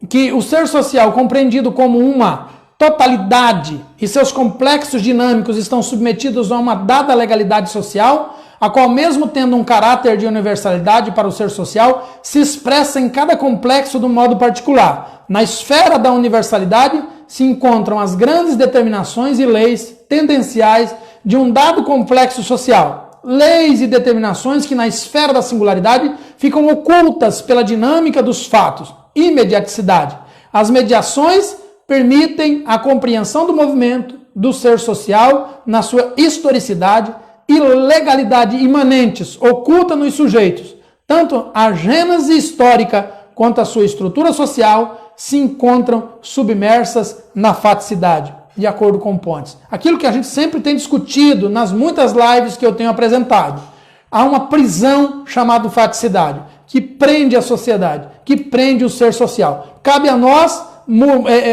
que o ser social, compreendido como uma totalidade e seus complexos dinâmicos estão submetidos a uma dada legalidade social, a qual, mesmo tendo um caráter de universalidade para o ser social, se expressa em cada complexo do modo particular. Na esfera da universalidade se encontram as grandes determinações e leis tendenciais de um dado complexo social. Leis e determinações que na esfera da singularidade ficam ocultas pela dinâmica dos fatos, imediaticidade. As mediações permitem a compreensão do movimento do ser social na sua historicidade e legalidade imanentes, oculta nos sujeitos. Tanto a gênese histórica quanto a sua estrutura social se encontram submersas na faticidade, de acordo com Pontes. Aquilo que a gente sempre tem discutido nas muitas lives que eu tenho apresentado. Há uma prisão chamada faticidade, que prende a sociedade, que prende o ser social. Cabe a nós,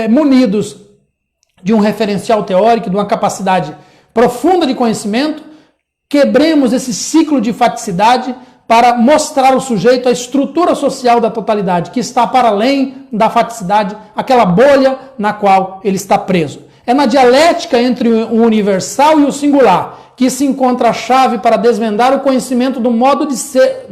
munidos de um referencial teórico, de uma capacidade profunda de conhecimento, quebremos esse ciclo de faticidade para mostrar ao sujeito a estrutura social da totalidade, que está para além da faticidade, aquela bolha na qual ele está preso. É na dialética entre o universal e o singular que se encontra a chave para desvendar o conhecimento do modo de ser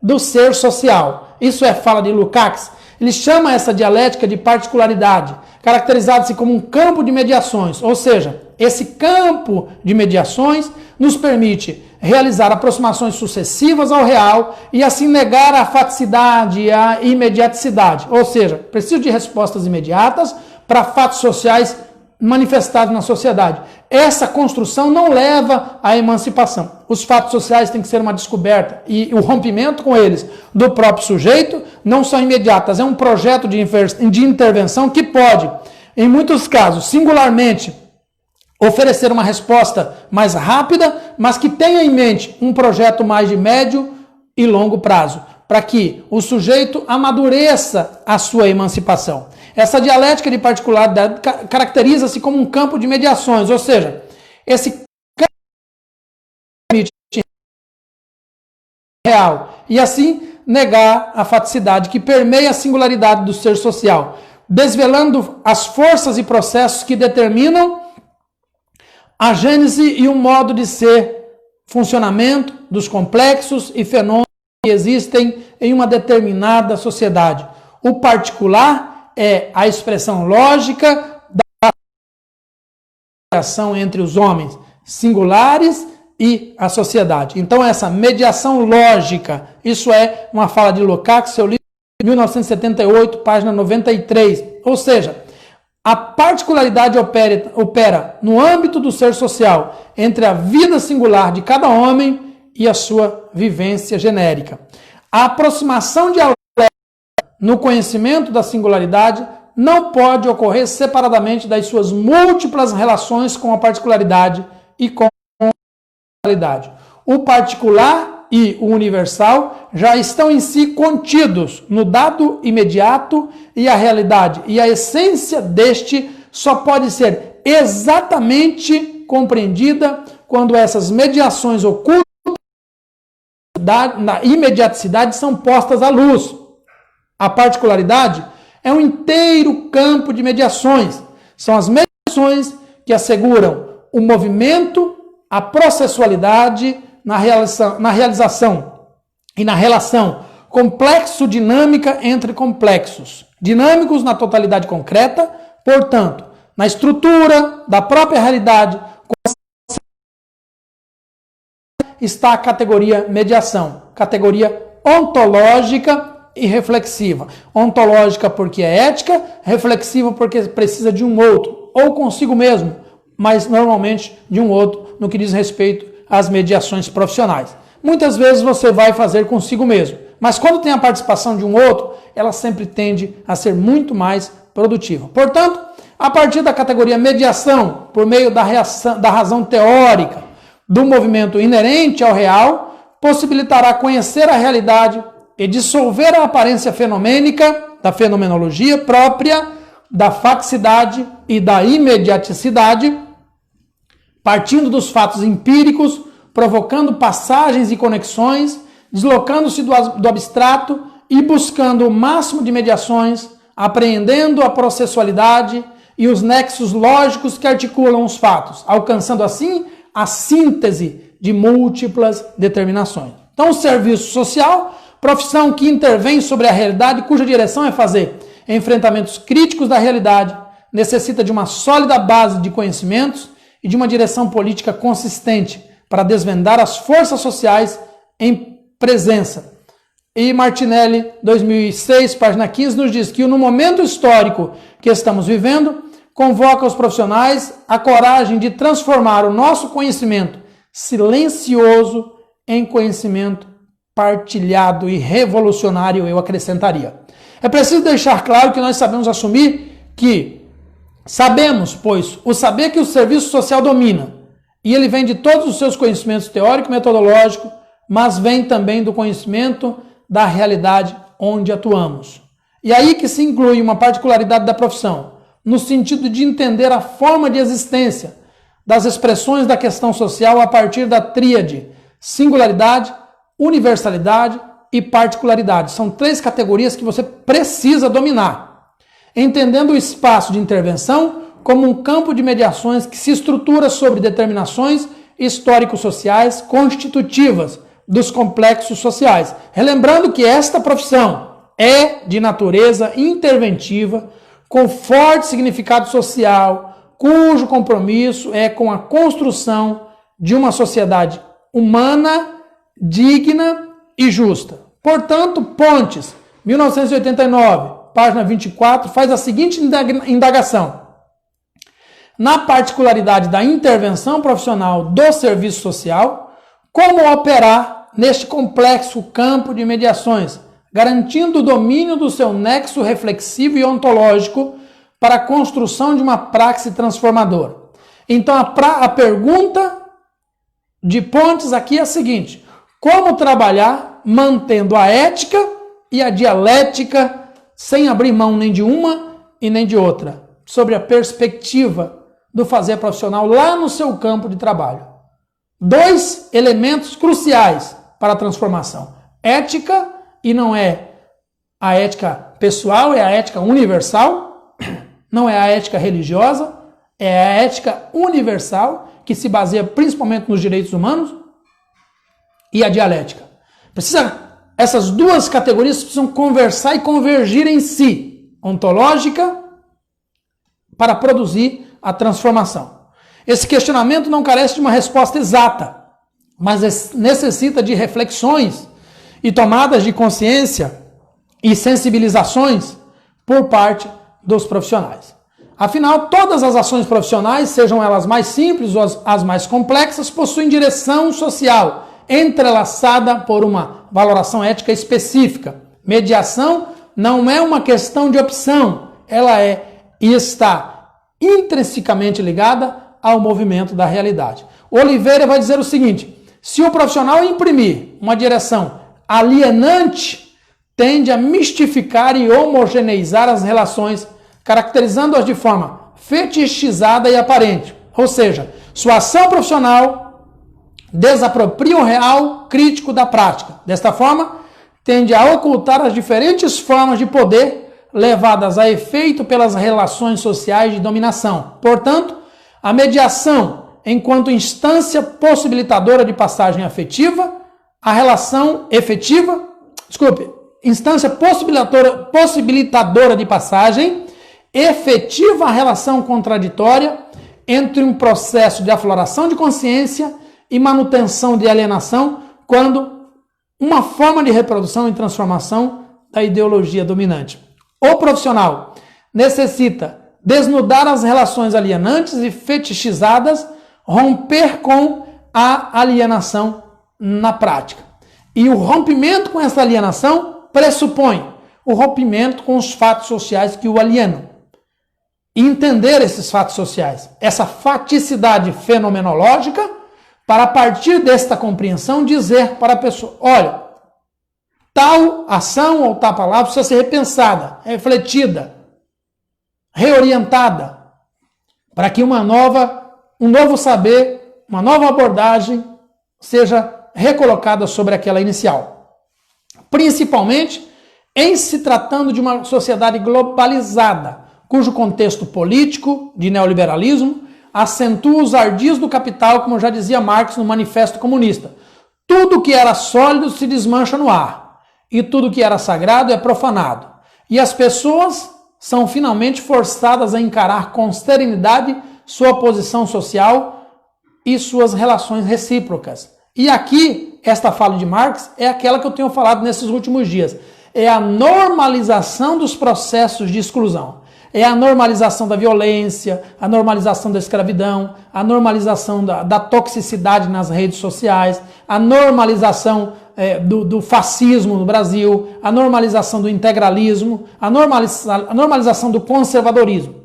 do ser social. Isso é fala de Lukács. Ele chama essa dialética de particularidade, caracterizada-se como um campo de mediações, ou seja, esse campo de mediações nos permite realizar aproximações sucessivas ao real e assim negar a faticidade e a imediaticidade, ou seja, preciso de respostas imediatas para fatos sociais manifestados na sociedade. Essa construção não leva à emancipação. Os fatos sociais têm que ser uma descoberta e o rompimento com eles do próprio sujeito não são imediatas. É um projeto de intervenção que pode, em muitos casos, singularmente, oferecer uma resposta mais rápida, mas que tenha em mente um projeto mais de médio e longo prazo, para que o sujeito amadureça a sua emancipação. Essa dialética de particularidade caracteriza-se como um campo de mediações, ou seja, esse campo permite real e assim negar a faticidade que permeia a singularidade do ser social, desvelando as forças e processos que determinam a gênese e o modo de ser, funcionamento dos complexos e fenômenos que existem em uma determinada sociedade. O particular é a expressão lógica da relação entre os homens singulares e a sociedade. Então, essa mediação lógica, isso é uma fala de Lukács, seu livro de 1978, página 93. Ou seja, a particularidade opera no âmbito do ser social, entre a vida singular de cada homem e a sua vivência genérica. A aproximação de no conhecimento da singularidade não pode ocorrer separadamente das suas múltiplas relações com a particularidade e com a universalidade. O particular e o universal já estão em si contidos no dado imediato e a realidade, e a essência deste só pode ser exatamente compreendida quando essas mediações ocultas imediaticidade são postas à luz. A particularidade é um inteiro campo de mediações. São as mediações que asseguram o movimento, a processualidade na realização e na relação complexo-dinâmica entre complexos. Dinâmicos na totalidade concreta, portanto, na estrutura da própria realidade, está a categoria mediação, categoria ontológica e reflexiva. Ontológica porque é ética, reflexiva porque precisa de um outro, ou consigo mesmo, mas normalmente de um outro no que diz respeito às mediações profissionais. Muitas vezes você vai fazer consigo mesmo, mas quando tem a participação de um outro, ela sempre tende a ser muito mais produtiva. Portanto, a partir da categoria mediação, por meio da razão teórica do movimento inerente ao real, possibilitará conhecer a realidade e dissolver a aparência fenomênica da fenomenologia própria, da faxicidade e da imediaticidade, partindo dos fatos empíricos, provocando passagens e conexões, deslocando-se do abstrato e buscando o máximo de mediações, apreendendo a processualidade e os nexos lógicos que articulam os fatos, alcançando assim a síntese de múltiplas determinações. Então, o serviço social, profissão que intervém sobre a realidade, cuja direção é fazer enfrentamentos críticos da realidade, necessita de uma sólida base de conhecimentos e de uma direção política consistente para desvendar as forças sociais em presença. E Martinelli, 2006, página 15, nos diz que no momento histórico que estamos vivendo, convoca os profissionais a coragem de transformar o nosso conhecimento silencioso em conhecimento partilhado e revolucionário, eu acrescentaria. É preciso deixar claro que nós sabemos assumir que sabemos, pois, o saber que o serviço social domina, e ele vem de todos os seus conhecimentos teórico e metodológico, mas vem também do conhecimento da realidade onde atuamos. E aí que se inclui uma particularidade da profissão, no sentido de entender a forma de existência das expressões da questão social a partir da tríade singularidade, universalidade e particularidade. São três categorias que você precisa dominar, entendendo o espaço de intervenção como um campo de mediações que se estrutura sobre determinações histórico-sociais constitutivas dos complexos sociais. Relembrando que esta profissão é de natureza interventiva, com forte significado social, cujo compromisso é com a construção de uma sociedade humana, digna e justa. Portanto, Pontes, 1989, página 24, faz a seguinte indagação. Na particularidade da intervenção profissional do serviço social, como operar neste complexo campo de mediações, garantindo o domínio do seu nexo reflexivo e ontológico para a construção de uma praxe transformadora. Então, a pergunta de Pontes aqui é a seguinte: como trabalhar mantendo a ética e a dialética sem abrir mão nem de uma e nem de outra, sobre a perspectiva do fazer profissional lá no seu campo de trabalho? Dois elementos cruciais para a transformação: ética, e não é a ética pessoal, é a ética universal, não é a ética religiosa, é a ética universal, que se baseia principalmente nos direitos humanos, e a dialética. Essas duas categorias precisam conversar e convergir em si, ontológica, para produzir a transformação. Esse questionamento não carece de uma resposta exata, mas necessita de reflexões e tomadas de consciência e sensibilizações por parte dos profissionais. Afinal, todas as ações profissionais, sejam elas mais simples ou as mais complexas, possuem direção social, entrelaçada por uma valoração ética específica. Mediação não é uma questão de opção, ela é e está intrinsecamente ligada ao movimento da realidade. Oliveira vai dizer o seguinte: se o profissional imprimir uma direção alienante, tende a mistificar e homogeneizar as relações, caracterizando-as de forma fetichizada e aparente. Ou seja, sua ação profissional desapropria o real crítico da prática. Desta forma, tende a ocultar as diferentes formas de poder levadas a efeito pelas relações sociais de dominação. Portanto, a mediação, enquanto instância possibilitadora de passagem afetiva, a relação efetiva, instância possibilitadora de passagem, efetiva a relação contraditória entre um processo de afloração de consciência e manutenção de alienação, quando uma forma de reprodução e transformação da ideologia dominante. O profissional necessita desnudar as relações alienantes e fetichizadas, romper com a alienação na prática. E o rompimento com essa alienação pressupõe o rompimento com os fatos sociais que o alienam. E entender esses fatos sociais, essa faticidade fenomenológica, para a partir desta compreensão dizer para a pessoa, olha, tal ação ou tal palavra precisa ser repensada, refletida, reorientada, para que um novo saber, uma nova abordagem seja recolocada sobre aquela inicial. Principalmente em se tratando de uma sociedade globalizada, cujo contexto político de neoliberalismo acentua os ardis do capital, como já dizia Marx no Manifesto Comunista. Tudo que era sólido se desmancha no ar, e tudo que era sagrado é profanado. E as pessoas são finalmente forçadas a encarar com serenidade sua posição social e suas relações recíprocas. E aqui, esta fala de Marx é aquela que eu tenho falado nesses últimos dias. É a normalização dos processos de exclusão. É a normalização da violência, a normalização da escravidão, a normalização da toxicidade nas redes sociais, a normalização do fascismo no Brasil, a normalização do integralismo, a normalização do conservadorismo.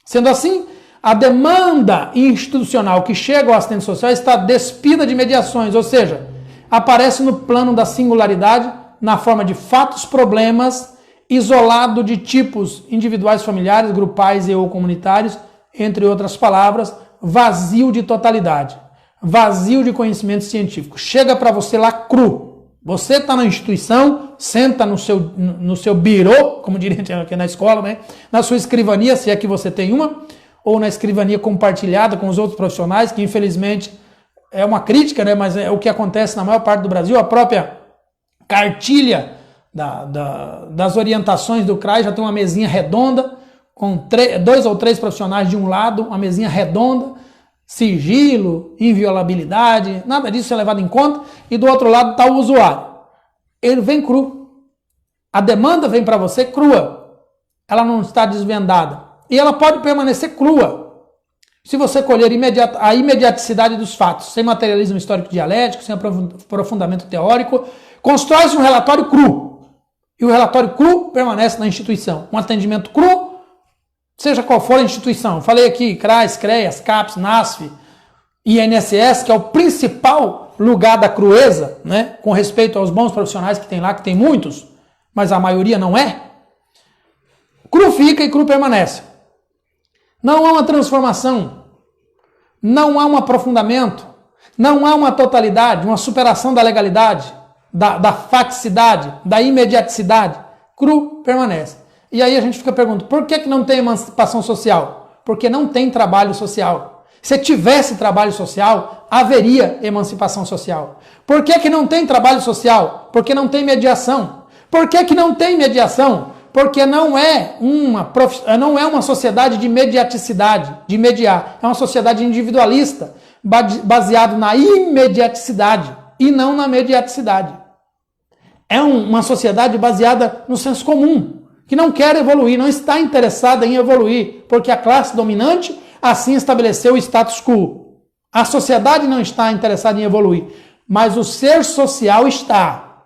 Sendo assim, a demanda institucional que chega ao assistente social está despida de mediações, ou seja, aparece no plano da singularidade, na forma de fatos, problemas, isolado de tipos individuais, familiares, grupais e ou comunitários, entre outras palavras, vazio de totalidade, vazio de conhecimento científico. Chega para você lá cru. Você está na instituição, senta no seu birô, como diria aqui na escola, né? Na sua escrivania, se é que você tem uma, ou na escrivania compartilhada com os outros profissionais, que infelizmente é uma crítica, né? Mas é o que acontece na maior parte do Brasil. A própria cartilha das orientações do CRAI já tem uma mesinha redonda, com 2 ou 3 profissionais de um lado, uma mesinha redonda, sigilo, inviolabilidade, nada disso é levado em conta, e do outro lado está o usuário. Ele vem cru. A demanda vem para você crua. Ela não está desvendada. E ela pode permanecer crua. Se você colher a imediaticidade dos fatos, sem materialismo histórico dialético, sem aprofundamento teórico, constrói-se um relatório cru. E o relatório cru permanece na instituição. Um atendimento cru, seja qual for a instituição. Falei aqui, CRAS, CREAS, CAPES, NASF, INSS, que é o principal lugar da crueza, né? Com respeito aos bons profissionais que tem lá, que tem muitos, mas a maioria não é. Cru fica e cru permanece. Não há uma transformação, não há um aprofundamento, não há uma totalidade, uma superação da legalidade, da faticidade, da imediaticidade. Cru permanece. E aí a gente fica perguntando, por que não tem emancipação social? Porque não tem trabalho social. Se tivesse trabalho social, haveria emancipação social. Por que não tem trabalho social? Porque não tem mediação. Por que não tem mediação? Porque não é uma sociedade de mediaticidade, de mediar. É uma sociedade individualista, baseada na imediaticidade e não na mediaticidade. É uma sociedade baseada no senso comum, que não quer evoluir, não está interessada em evoluir, porque a classe dominante assim estabeleceu o status quo. A sociedade não está interessada em evoluir, mas o ser social está.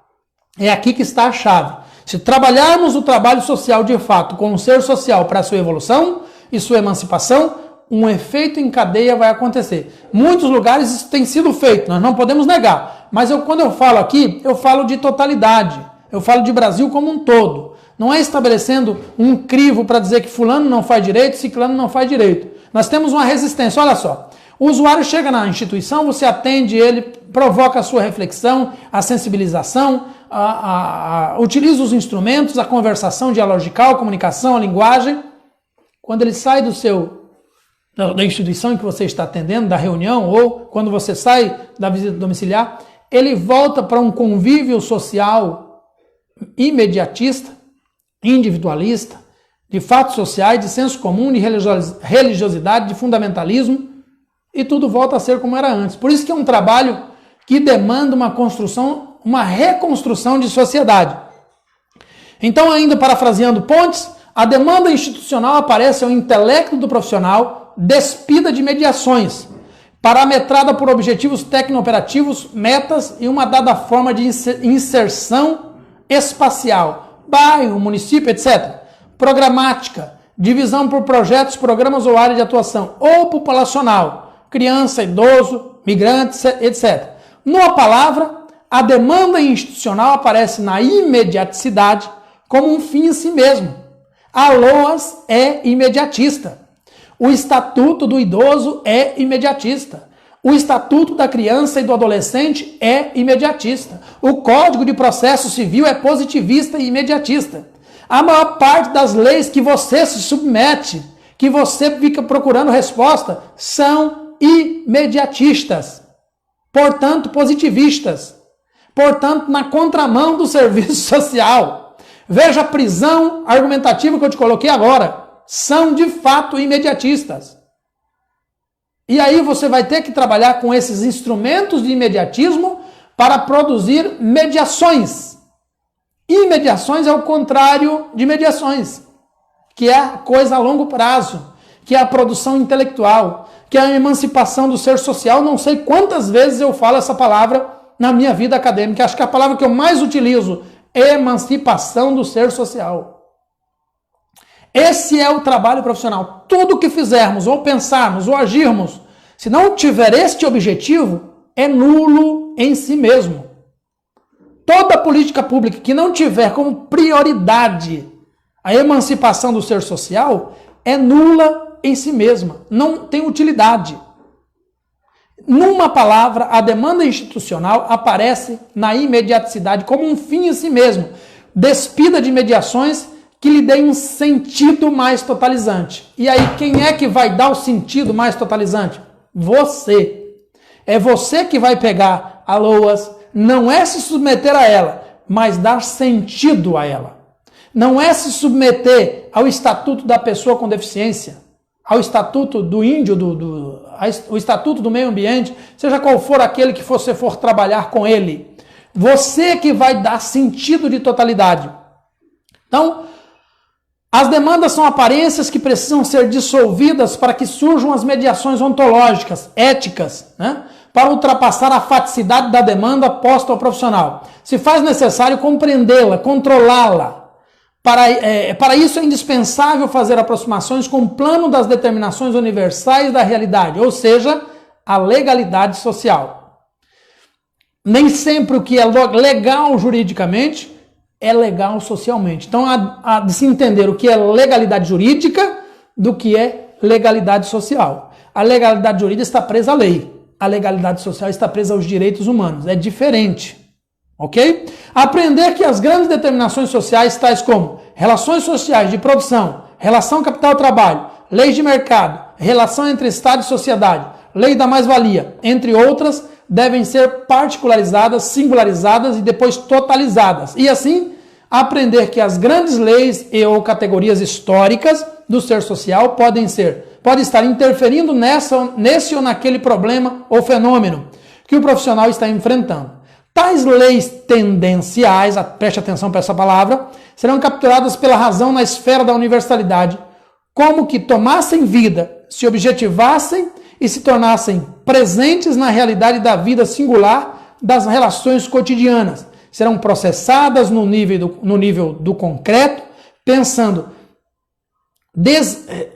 É aqui que está a chave. Se trabalharmos o trabalho social de fato com o ser social para sua evolução e sua emancipação, um efeito em cadeia vai acontecer. Muitos lugares isso tem sido feito, nós não podemos negar. Mas quando eu falo aqui, eu falo de totalidade. Eu falo de Brasil como um todo. Não é estabelecendo um crivo para dizer que fulano não faz direito, ciclano não faz direito. Nós temos uma resistência, olha só. O usuário chega na instituição, você atende ele, provoca a sua reflexão, a sensibilização, utiliza os instrumentos, a conversação dialogical, a comunicação, a linguagem. Quando ele sai da instituição em que você está atendendo, da reunião, ou quando você sai da visita domiciliar, ele volta para um convívio social imediatista, individualista, de fatos sociais, de senso comum, de religiosidade, de fundamentalismo, e tudo volta a ser como era antes. Por isso que é um trabalho que demanda uma construção, uma reconstrução de sociedade. Então, ainda parafraseando Pontes, a demanda institucional aparece ao intelecto do profissional despida de mediações, parametrada por objetivos tecno-operativos, metas e uma dada forma de inserção espacial, bairro, município, etc. Programática, divisão por projetos, programas ou área de atuação, ou populacional, criança, idoso, migrantes, etc. Numa palavra, a demanda institucional aparece na imediaticidade como um fim em si mesmo. A LOAS é imediatista. O Estatuto do Idoso é imediatista. O Estatuto da Criança e do Adolescente é imediatista. O Código de Processo Civil é positivista e imediatista. A maior parte das leis que você se submete, que você fica procurando resposta, são imediatistas. Portanto, positivistas. Portanto, na contramão do serviço social. Veja a prisão argumentativa que eu te coloquei agora. São de fato imediatistas. E aí você vai ter que trabalhar com esses instrumentos de imediatismo para produzir mediações. E mediações é o contrário de mediações, que é a coisa a longo prazo, que é a produção intelectual, que é a emancipação do ser social. Não sei quantas vezes eu falo essa palavra na minha vida acadêmica. Acho que a palavra que eu mais utilizo é emancipação do ser social. Esse é o trabalho profissional. Tudo que fizermos, ou pensarmos, ou agirmos, se não tiver este objetivo, é nulo em si mesmo. Toda política pública que não tiver como prioridade a emancipação do ser social é nula em si mesma. Não tem utilidade. Numa palavra, a demanda institucional aparece na imediaticidade como um fim em si mesmo, despida de mediações que lhe deem um sentido mais totalizante. E aí, quem é que vai dar o sentido mais totalizante? Você. É você que vai pegar a LOAS, não é se submeter a ela, mas dar sentido a ela. Não é se submeter ao Estatuto da Pessoa com Deficiência, ao Estatuto do Índio, o Estatuto do Meio Ambiente, seja qual for aquele que você for trabalhar com ele. Você que vai dar sentido de totalidade. Então, as demandas são aparências que precisam ser dissolvidas para que surjam as mediações ontológicas, éticas, né? Para ultrapassar a faticidade da demanda posta ao profissional. Se faz necessário compreendê-la, controlá-la. Para isso é indispensável fazer aproximações com o plano das determinações universais da realidade, ou seja, a legalidade social. Nem sempre o que é legal juridicamente é legal socialmente. Então, há de se entender o que é legalidade jurídica do que é legalidade social. A legalidade jurídica está presa à lei. A legalidade social está presa aos direitos humanos. É diferente. Ok? Aprender que as grandes determinações sociais, tais como relações sociais de produção, relação capital-trabalho, leis de mercado, relação entre Estado e sociedade, lei da mais-valia, entre outras, devem ser particularizadas, singularizadas e depois totalizadas. E assim, aprender que as grandes leis e ou categorias históricas do ser social podem estar interferindo nesse ou naquele problema ou fenômeno que o profissional está enfrentando. Tais leis tendenciais, preste atenção para essa palavra, serão capturadas pela razão na esfera da universalidade, como que tomassem vida, se objetivassem e se tornassem presentes na realidade da vida singular das relações cotidianas. Serão processadas no nível do concreto, pensando,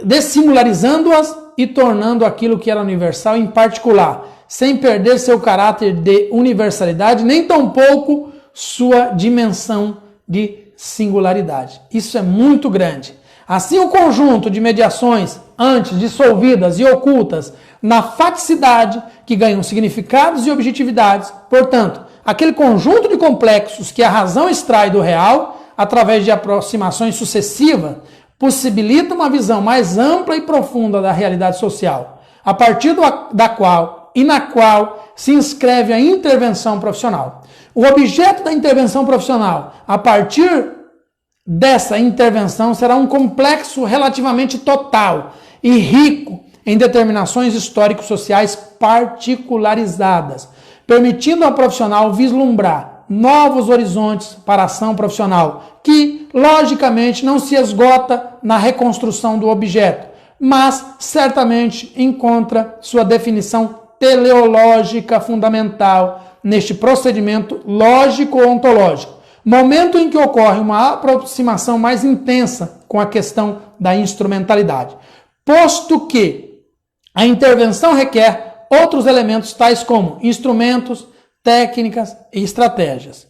dessingularizando-as e tornando aquilo que era universal em particular, sem perder seu caráter de universalidade, nem tampouco sua dimensão de singularidade. Isso é muito grande. Assim, o conjunto de mediações antes dissolvidas e ocultas na faticidade, que ganham significados e objetividades. Portanto, aquele conjunto de complexos que a razão extrai do real, através de aproximações sucessivas, possibilita uma visão mais ampla e profunda da realidade social, a partir da qual e na qual se inscreve a intervenção profissional. O objeto da intervenção profissional, a partir dessa intervenção, será um complexo relativamente total e rico em determinações histórico-sociais particularizadas, permitindo ao profissional vislumbrar novos horizontes para a ação profissional, que, logicamente, não se esgota na reconstrução do objeto, mas certamente encontra sua definição teleológica fundamental neste procedimento lógico-ontológico, momento em que ocorre uma aproximação mais intensa com a questão da instrumentalidade, posto que a intervenção requer outros elementos tais como instrumentos, técnicas e estratégias.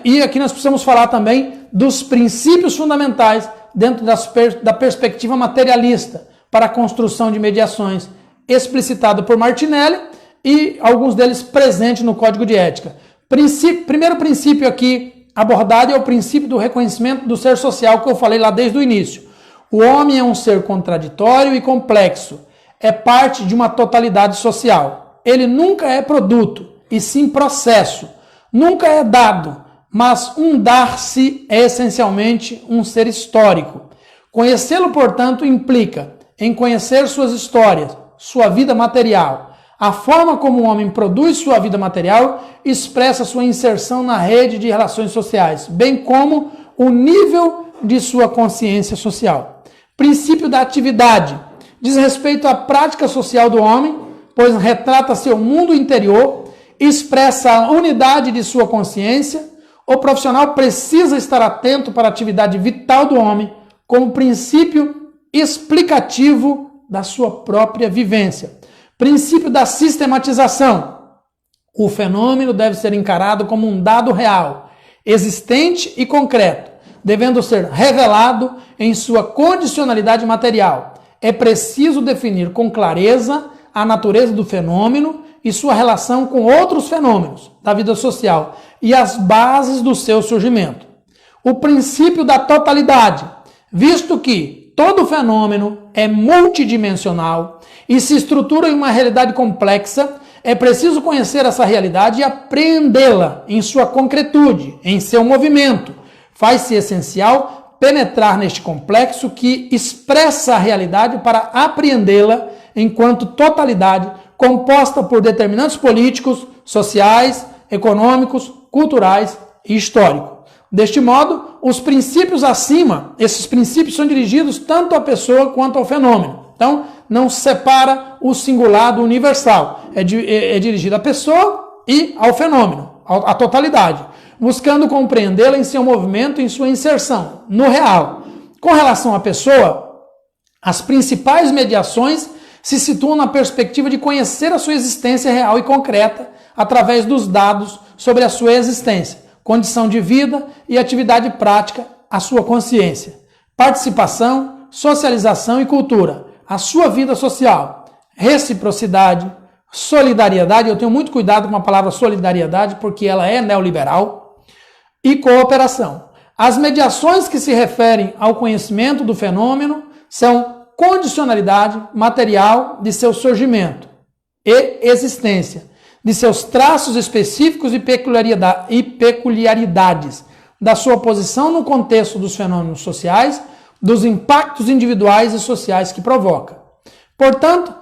E aqui nós precisamos falar também dos princípios fundamentais dentro da perspectiva materialista para a construção de mediações, explicitado por Martinelli e alguns deles presentes no Código de Ética. Primeiro princípio aqui abordado é o princípio do reconhecimento do ser social, que eu falei lá desde o início. O homem é um ser contraditório e complexo, é parte de uma totalidade social. Ele nunca é produto, e sim processo. Nunca é dado, mas um dar-se é essencialmente um ser histórico. Conhecê-lo, portanto, implica em conhecer suas histórias, sua vida material. A forma como o homem produz sua vida material expressa sua inserção na rede de relações sociais, bem como o nível de sua consciência social. Princípio da atividade diz respeito à prática social do homem, pois retrata seu mundo interior, expressa a unidade de sua consciência. O profissional precisa estar atento para a atividade vital do homem como princípio explicativo da sua própria vivência. Princípio da sistematização. O fenômeno deve ser encarado como um dado real, existente e concreto, devendo ser revelado em sua condicionalidade material. É preciso definir com clareza a natureza do fenômeno e sua relação com outros fenômenos da vida social e as bases do seu surgimento. O princípio da totalidade, visto que todo fenômeno é multidimensional e se estrutura em uma realidade complexa, é preciso conhecer essa realidade e apreendê-la em sua concretude, em seu movimento. Faz-se essencial penetrar neste complexo que expressa a realidade para apreendê-la enquanto totalidade composta por determinantes políticos, sociais, econômicos, culturais e históricos. Deste modo, os princípios acima, esses princípios são dirigidos tanto à pessoa quanto ao fenômeno. Então, não se separa o singular do universal. É dirigido à pessoa e ao fenômeno, à totalidade, buscando compreendê-la em seu movimento e em sua inserção no real. Com relação à pessoa, as principais mediações se situam na perspectiva de conhecer a sua existência real e concreta através dos dados sobre a sua existência, condição de vida e atividade prática, a sua consciência, participação, socialização e cultura, a sua vida social, reciprocidade, solidariedade. Eu tenho muito cuidado com a palavra solidariedade porque ela é neoliberal, e cooperação. As mediações que se referem ao conhecimento do fenômeno são condicionalidade material de seu surgimento e existência, de seus traços específicos e peculiaridades, da sua posição no contexto dos fenômenos sociais, dos impactos individuais e sociais que provoca. Portanto,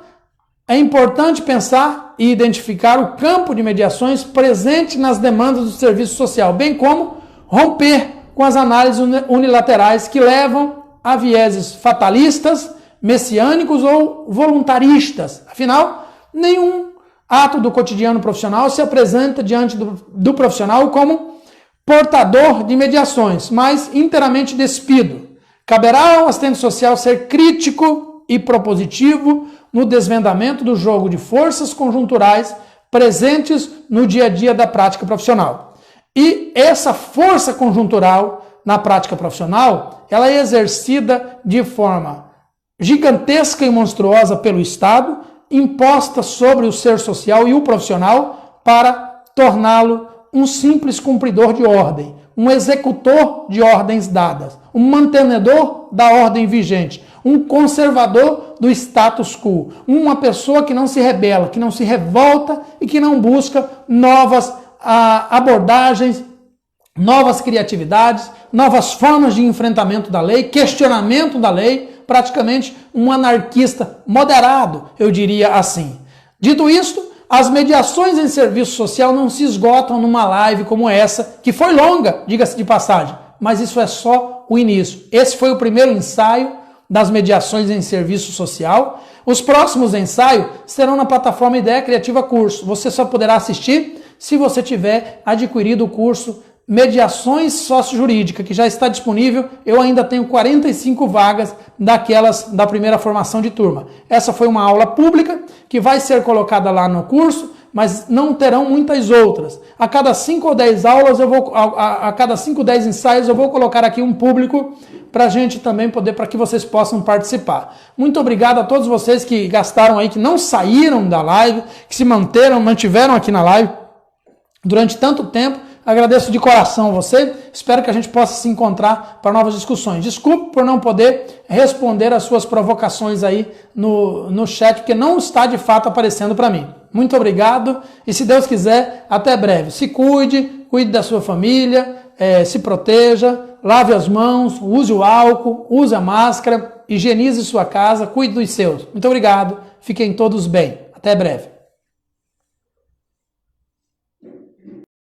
é importante pensar e identificar o campo de mediações presente nas demandas do serviço social, bem como romper com as análises unilaterais que levam a vieses fatalistas, messiânicos ou voluntaristas. Afinal, nenhum ato do cotidiano profissional se apresenta diante do profissional como portador de mediações, mas inteiramente despido. Caberá ao assistente social ser crítico e propositivo no desvendamento do jogo de forças conjunturais presentes no dia a dia da prática profissional. E essa força conjuntural na prática profissional, ela é exercida de forma gigantesca e monstruosa pelo Estado imposta sobre o ser social e o profissional para torná-lo um simples cumpridor de ordem, um executor de ordens dadas, um mantenedor da ordem vigente, um conservador do status quo, uma pessoa que não se rebela, que não se revolta e que não busca novas abordagens, novas criatividades, novas formas de enfrentamento da lei, questionamento da lei, praticamente um anarquista moderado, eu diria assim. Dito isto, as mediações em serviço social não se esgotam numa live como essa, que foi longa, diga-se de passagem, mas isso é só o início. Esse foi o primeiro ensaio das mediações em serviço social. Os próximos ensaios serão na plataforma Ideia Criativa Curso. Você só poderá assistir se você tiver adquirido o curso Mediações Sócio-Jurídica, que já está disponível. Eu ainda tenho 45 vagas daquelas da primeira formação de turma. Essa foi uma aula pública que vai ser colocada lá no curso, mas não terão muitas outras. A cada 5 ou 10 aulas, a cada 5 ou 10 ensaios, eu vou colocar aqui um público para a gente também poder, para que vocês possam participar. Muito obrigado a todos vocês que gastaram aí, que não saíram da live, que se mantiveram aqui na live durante tanto tempo. Agradeço de coração você, espero que a gente possa se encontrar para novas discussões. Desculpe por não poder responder as suas provocações aí no chat, porque não está de fato aparecendo para mim. Muito obrigado e, se Deus quiser, até breve. Se cuide, cuide da sua família, se proteja, lave as mãos, use o álcool, use a máscara, higienize sua casa, cuide dos seus. Muito obrigado, fiquem todos bem. Até breve.